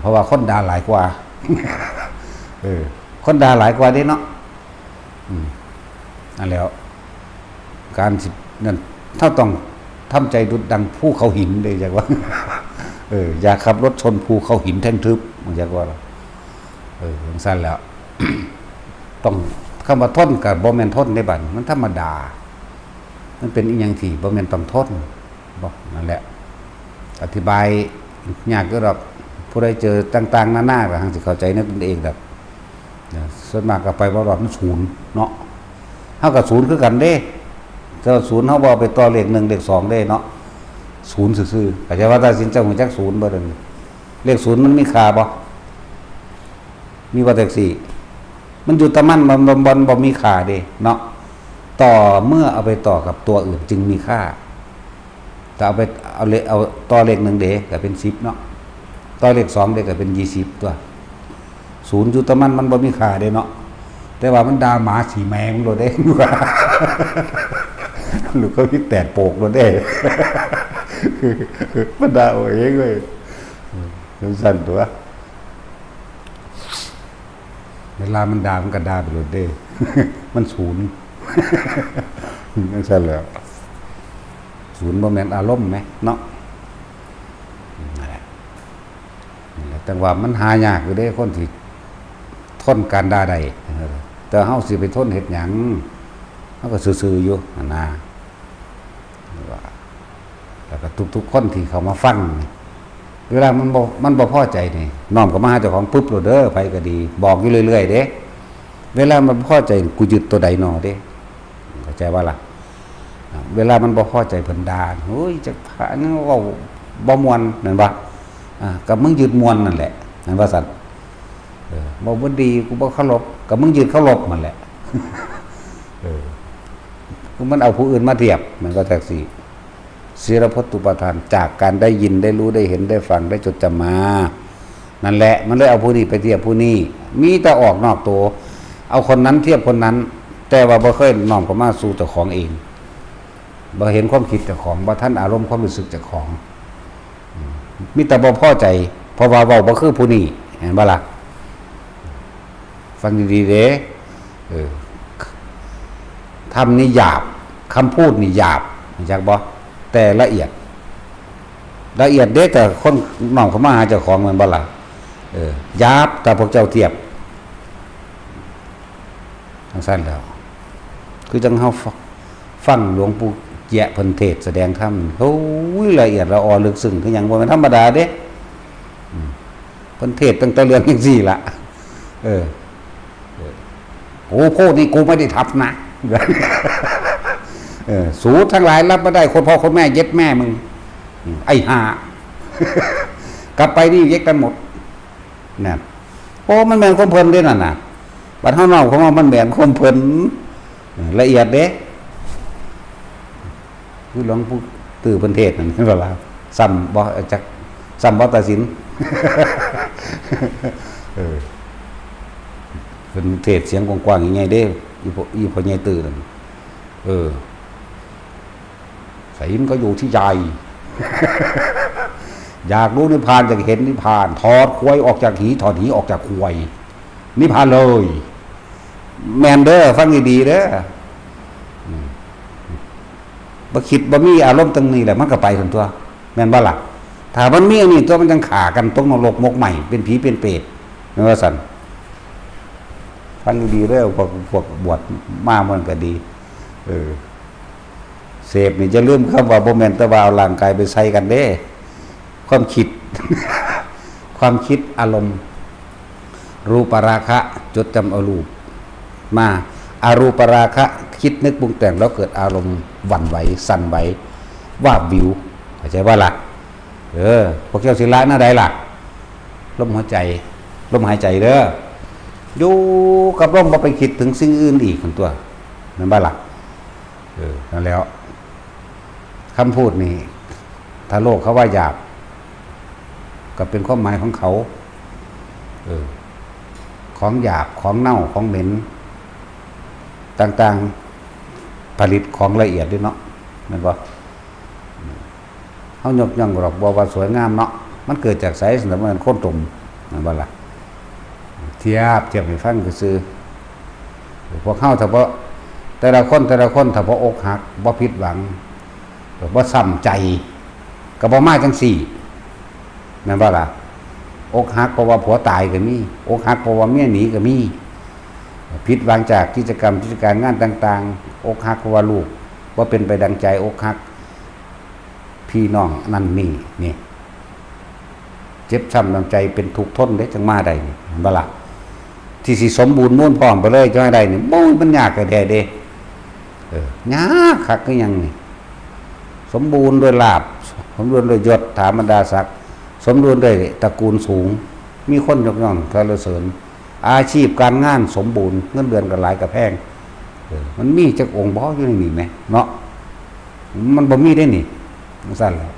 เพราะว่าคนด่าหลายกว่า คนด่าหลายกว่าเด้เนาะนั่นแล้วการสินั่นเท่าต้องทำใจดุดดังภูเขาหินเลยจักว่า อย่าขับรถชนภูเขาหินแท่งทึบมันจักว่าอย่างสั้นแล้ว ต้องคำว่าทนกับบ่แม่นทนในบัดมันธรรมดามันเป็นอีหยังที่บ่แม่นต้องทนบ่นั่นแหละอธิบายยากก็ดอกผู้ใดเจอต่างๆนานาก็ทางสิเข้าใจในตนเองแบบส่วนมากก็ไปบ่รอบมันศูนย์เนาะเฮากับศูนย์คือกันเด้แต่ศูนย์เฮาบ่ไปต่อเลข1เลข2ได้เนาะศูนย์ซื่อๆก็จะว่าตัดสินใจฮู้จักศูนย์บ่เด้เลขศูนย์มันมีค่าบ่มีว่าแท็กซี่มันอยู่ตะมันบ่มีค่าเด้เนาะต่อเมื่อเอาไปต่อกับตัวอื่นจึงมีค่าแต่เอาต่อเลข1เด้ก็เป็น10เนาะต่อเลข2เด้ก็เป็น20ตัวศูนย์อยู่ตะมันบ่มีค่าเด้เนาะแต่ แต่ว่ามันด่าหมาสีแมงโลดเด้ว่าลูกก็พิดแตดโปกโลดเด้มันด่าเอาเองเลยสั่นตัวเวลามันด่ามันก็ด่าไปโลดเด้มันศูนย์นั่นสั่นแล้วศูนย์บ่แม่นอารมณ์ไหมเนาะนั่นแหละแต่ว่ามันหายากอยู่เด้คนที่ทนการด่าได้แต่เฮาสิไปทนเฮ็ดหยังเฮาก็ซื่อๆอยู่นั่นนะแล้วก็ทุกๆคนที่เขามาฟังเวลามันบ่พอใจนี่น้อมก็มาหาเจ้าของปุ๊บโลดเด้อไปก็ดีบอกอยู่เรื่อยๆเด้เวลามันพอใจกูยึดตัวใดนอเด้เข้าใจว่าล่ะเวลามันบ่พอใจเพิ่นด่าโอ้ยจักพานี่เว้าบ่ม่วนนั่นบ่ก็มึงยึดม่วนนั่นแหละนั่นว่าซั่นบ่ดีกูบ่เคารพก็มึงยึดเคารพมันแหละกูมันเอาผู้อื่นมาเทียบมันก็แท็กซี่ศีลพจน์ตุปทานจากการได้ยินได้รู้ได้เห็นได้ฟังได้จดจำมานั่นแหละมันเลยเอาผู้นี้ไปเทียบผู้นี้มีแต่ออกนอกตัวเอาคนนั้นเทียบคนนั้นแต่ว่าบ่เคยน้อมเข้ามาสู่เจ้าของเองบ่เห็นความคิดเจ้าของบ่ทันอารมณ์ความรู้สึกเจ้าของมีแต่บ่พอใจเพราะว่าเว้าบ่คือผู้นี้เห็นบ่ล่ะฟังดีๆเด้ทำนี่หยาบคำพูดนี่หยาบรู้จักบ่แต่ละเอียดเด้แต่คนน้อมเข้ามาหาเจ้าของมันบ่ล่ะหยาบแต่พวกเจ้าเทียบทั้งสั้นแล้วคือจังเฮาฟังหลวงปู่เจียเพิ่นเทศแสดงธรรมโอ้ยละเอียดละออลึกซึ้งคือหยังบ่แม่นธรรมดาเด้เพิ่นเทศตั้งแต่เรื่องจังซี่ล่ะโอ้โคนี่กูไม่ได้ทับนะสูทั้งหลายรับไม่ได้คนพ่อคนแม่เย็ดแม่มึงไอ้ห่ากลับไปนี่เย็ดกันหมดนั่นโอ้มันแม่นคนเพลินด้วยนั่นน่ะบัดเฮาเนาของมันแม่นคนเพลินละเอียดเด้คือหลวงปู่ตื้อเพิ่นเทศนั่นเวลาซ้ำบ่จักซ้ำบ่ตัดสินเป็นเทศเสียงกว้างๆอย่างไงเด้อีพ่อใหญ่ตื่นศีลก็อยู่ที่ใจอยากรู้นิพพานอยากเห็นนิพพานถอดควายออกจากหีถอดหีออกจากควายนิพพานเลยแมนเด้อฟังดีๆเด้อบ่คิดบ่มีอารมณ์ตรงนี้แหละมันก็ไปทั้งตัวแม่นบ่ล่ะถ้ามันมีอันนี้ตัวมันจังฆ่ากันตรงนรกมกใหม่เป็นผีเป็นเปรตนั่นว่าซั่นฟังดีๆเด้อพวกบวชมามันก็ดีเสพนี่จะลืมคำว่าบ่แม่นแต่ว่าเอาร่างกายไปใส่กันเด้ความคิด ความคิดอารมณ์รูปราคะจดจำเอารูปมาอารูปราคะคิดนึกปรุงแต่งแล้วเกิดอารมณ์หวั่นไหวสั่นไหวว่าวิวเข้าใจว่าล่ะพวกเจ้าศิลาหน้าใดล่ะลมหัวใจลมหายใจเด้ออยู่กับลมบ่ไปคิดถึงสิ่งอื่นอีกคนตัวนั่นบ่ล่ะนั่นแล้วคำพูดนี่ถ้าโลกเขาว่าหยาบก็เป็นความหมายของเขาของหยาบของเน่าของเหม็นต่างๆผลิตของละเอียดด้วยเนาะนั่นบ่เขายกย่องหรอกบอกว่าสวยงามเนาะมันเกิดจากสายสัมพันธ์โค่นตุ่มนั่นบ่ล่ะเทียบให้ฟังซื่อพวกเข้าถ้าบ่แต่ละคนถ้าบ่อกหักบ่ผิดหวังบ่ซ้ำใจก็บ่มาจังซี่แม่นบ่ล่ะอกหักเพราะว่าผัวตายก็มีอกหักเพราะว่าเมียหนีก็มีผิดหวังจากกิจการงานต่างๆอกหักเพราะว่าลูกบ่เป็นไปดังใจอกหักพี่น้องนั่นนี่เจ็บช้ำน้ำใจเป็นทุกข์ทนได้จังมาได้นี่บ่ล่ะที่สิสมบูรณ์ม้วนพร้อมไปเลยจังได้นี่บ่มันยากแท้ๆเด้ยากคักคือหยังนี่สมบูรณ์ด้วยลาภสมบูรณ์ด้วยยศถาบรรดาศักดิ์สมบูรณ์ด้วยตระกูลสูงมีคนยกย่องสรรเสริญอาชีพการงานสมบูรณ์เงินเดือนก็หลายกระแพงมันมีจักองค์บ่อยู่ในนี่แหมเนาะมันบ่มีได้นี่ซั่นแหละ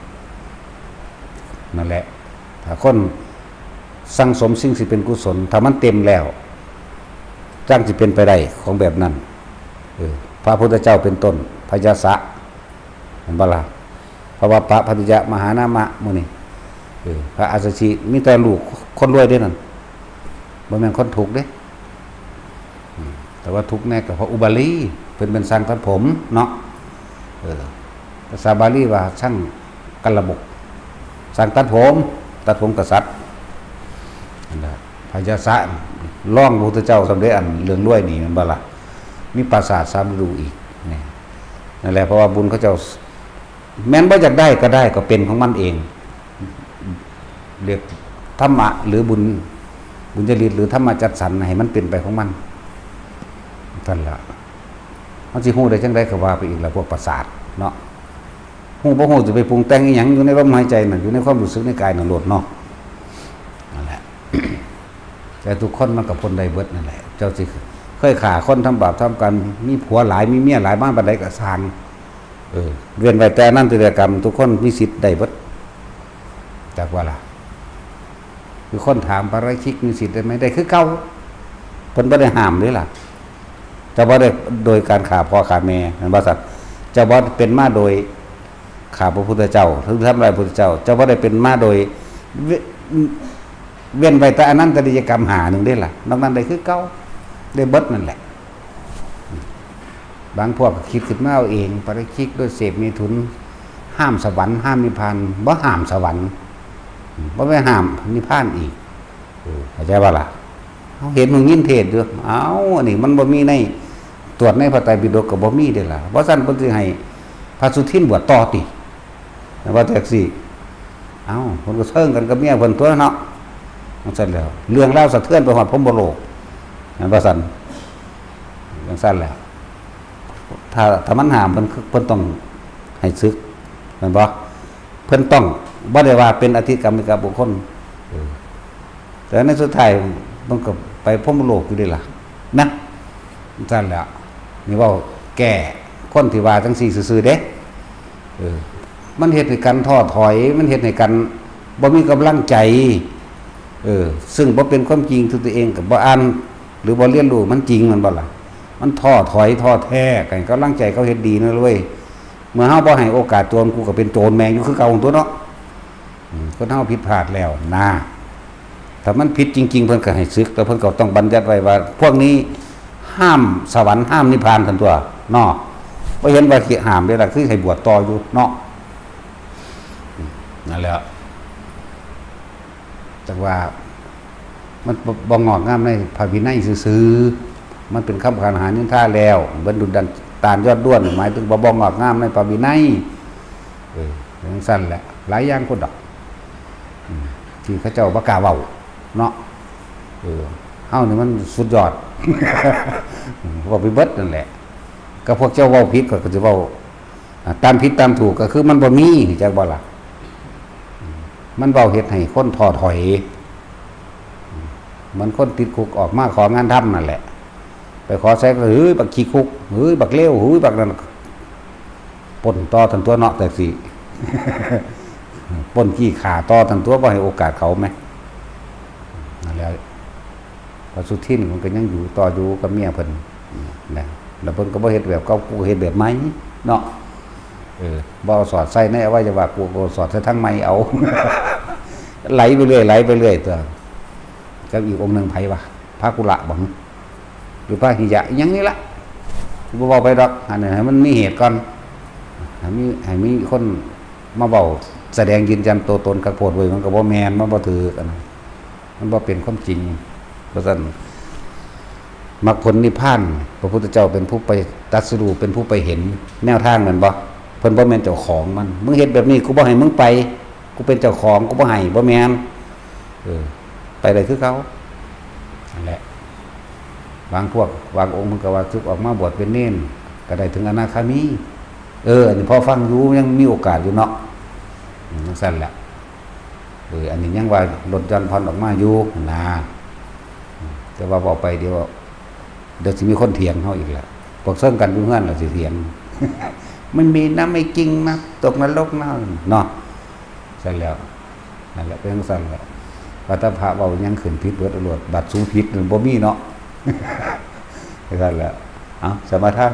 นั่นแหละถ้าคนสั่งสมสิ่งสิเป็นกุศลถ้ามันเต็มแล้ว จ้างสิเป็นไปได้ของแบบนั้นพระพุทธเจ้าเป็นต้นพยาสะเห็นบ่ล่ะเพราะว่าพระพัทยมหานามะมื้อนี้พระอัสสชิมีแต่ลูกคนรวยเด้นั่นบ่แม่นคนทุกข์เด้แต่ว่าทุกข์แน่ก็เพราะอุบาลีเพิ่นเป็นสร้างตัดผมเนาะภาษาบาลีว่าช่างกัลบกสร้างตัดผมกษัตริย์นั่นล่ะพยาสะร้องพระพุทธเจ้าสำเร็จอันเรื่องรวยนี่มันบ่ล่ะมีปราสาท3ฤดูอีกนี่นั่นแหละเพราะว่าบุญเขาเจ้าแม้นบ่อยากได้ก็ได้ก็เป็นของมันเองเรียกธรรมะหรือบุญจริตหรือธรรมะจัดสรรให้มันเป็นไปของมันนั่นล่ะมันสิฮู้ได้จังได๋ก็ว่าไปอีกแล้วพวกประสาทเนาะฮู้บ่ฮู้สิไปปรุงแต่งอีหยังอยู่ในลมหายใจนั่นอยู่ในความรู้สึกในกายนั่นโลดเนาะนั่นแหละ แต่ทุกคนมันก็พ้นได้เบิดนั่นแหละเจ้าสิเคยฆ่าคนทำบาปทำกันมีผัวหลายมีเมียหลายบ้านปานใดก็สร้างเวียนไว้แต่อนันตริยกรรมทุกคนมีสิทธิ์ได้เบิดจากว่าล่ะคือคนถามปาราชิกมีสิทธิ์ได้ไหมได้คือเก่าเพิ่นบ่ได้ห้ามเลยล่ะจะบ่ได้โดยการฆ่าพ่อฆ่าแม่นั่นบ่ซั่นจะบ่เป็นมาโดยฆ่าพระพุทธเจ้าหรือทำลายพระพุทธเจ้าจะบ่ได้เป็นมาโดยเว้นไว้แต่อนันตริยกรรมหาหนึ่งได้ล่ะนอกนั้นได้คือเก่าได้เบิดนั่นแหละบางพวกคิดขึ้นมาเอาเองปาราชิกด้วยเสพมีทุนห้ามสวรรค์ห้ามนิพพานบ่ห้ามสวรรค์บ่ไปห้ามนิพพานอีกเข้าใจบ่ล่ะเฮาเห็นมึงยินเทศอยู่เอ้าอันนี้มันบ่มีในตรวจในพระไตรปิฎกก็บ่มีเด้ล่ะบ่ซั่นเพิ่นสิให้พระสุทินบวชต่อติว่าจังซี่เอ้าเพิ่นก็เชิงกันกับเมียเพิ่นตัวเนาะจังซั่นแล้วเรื่องราวสะเทือนไปฮอดพรหมโลกนั่นว่าซั่นจังซั่นแล้วถ้ามันห้ามเพิ่นต้องให้ศึกแม่นบ่เพิ่นต้องบ่ได้ว่าเป็นอธิกรรมิกบุคคลแต่ในสุดท้ายมันก็ไปพรหมโลกอยู่ดีล่ะนะซั่นแหละนี่เว้าแก้คนที่ว่าจังซี่ซื่อๆเด้มันเฮ็ดให้กันท้อถอยมันเฮ็ดให้กันบ่มีกำลังใจซึ่งบ่เป็นความจริงที่ตัวเองก็บ่อ่านหรือบ่เรียนรู้มันจริงมันบ่ล่ะมันท้อถอยท้อแท้กันกำลังใจเขาเฮ็ดดีนะเว้ยเมื่อเฮาบ่ให้โอกาสโจรกูก็เป็นโจรแม่งอยู่คือเก่าตัวเนาะคนเฮาผิดพลาดแล้วนะถ้ามันผิดจริงๆเพิ่นก็ให้สึกแต่เพิ่นก็ต้องบัญญัติไว้ว่าพวกนี้ห้ามสวรรค์ห้ามนิพพานกันตัวเนาะบ่เห็นว่าห้ามได้ล่ะคือให้บวชต่ออยู่เนาะนั่นแหละจังว่ามันบ่งอกงามในพระวินัยซื่อๆมันเป็นคำขานหานินทาแล้วบรรดุดันตาลยอดด้วนหมายถึงบ่งอกงามในพระวินัยจังซั่นแหละหลายอย่างคนดอกที่เขาเจ้าบ่กล้าเว้าเนาะเฮานี่มันสุดยอด เว้าไปเบิดนั่นแหละก็พวกเจ้าเว้าผิดก็สิเว้าตามผิดตามถูกก็คือมันบ่มีจักบ่ล่ะมันเว้าเฮ็ดให้คนท้อถอยมันคนติดคุกออกมาของานทำนั่นแหละไปขอแซกเฮ้ยบักขี้คุกเฮ้ยบักเลวเฮ้ยบักนั่นป่นต่อทันตัวเนาะแต่สิ ป่นขี้ขาต่อทันตัวบ่ให้โอกาสเขาไหมนั่นแหละพระสุทินมันก็ยังอยู่ต่ออยู่กับเมียเพิ่นนะแล้วเพิ่นก็บ่เฮ็ดแบบเก่ากูเฮ็ดแบบใหม่เนาะบ่เอาสอดใส่ในอวัยวะกูก็สอดใส่ทั้งไม้เอา ไหลไปเรื่อยตัวกับอีกองค์หนึ่งไผวะพระกุละบ่หรือพระหิยะอย่างนี้ละบ่เว้าไปดอกอันนี้ให้มันมีเหตุก่อนให้มีคนมาเว้าแสดงยืนยันตัวตนกับโพดไว้มันก็บ่แม่นมันบ่ถือกันมันบ่เป็นความจริงเพราะฉะนั้นมรรคผลนิพพานพระพุทธเจ้าเป็นผู้ไปตรัสรู้เป็นผู้ไปเห็นแนวทางนั้นบ่เพิ่นบ่แม่นเจ้าของมันมึงเฮ็ดแบบนี้กูบ่ให้มึงไปกูเป็นเจ้าของกูบ่ให้บ่แม่นไปได้คือเขานั่นแหละบางองค์มันก็ว่าทุกออกมาบวชเป็นเณรก็ได้ถึงอนาคามีอันนี้พอฟังรู้ยังมีโอกาสอยู่เนาะจังซั่นแหละอันนี้ยังว่าลดหย่อนผ่อนออกมาอยู่นะแต่ว่าบอกไปเดี๋ยวสิมีคนเถียงเฮาอีกแล้วพวกเซิ่งกันอยู่เฮือนล่ะสิเถียง มันมีนะไม่จริงนะตกนรกนะเนาะซั่นแล้วนั่นแหละเป็นจังซั่นแหละว่าถ้าพระเว้ายังขึ้นผิดเบิดอรวดบัดสูผิดบ่มีเนาะ นั่นแหละเอาสมาทาน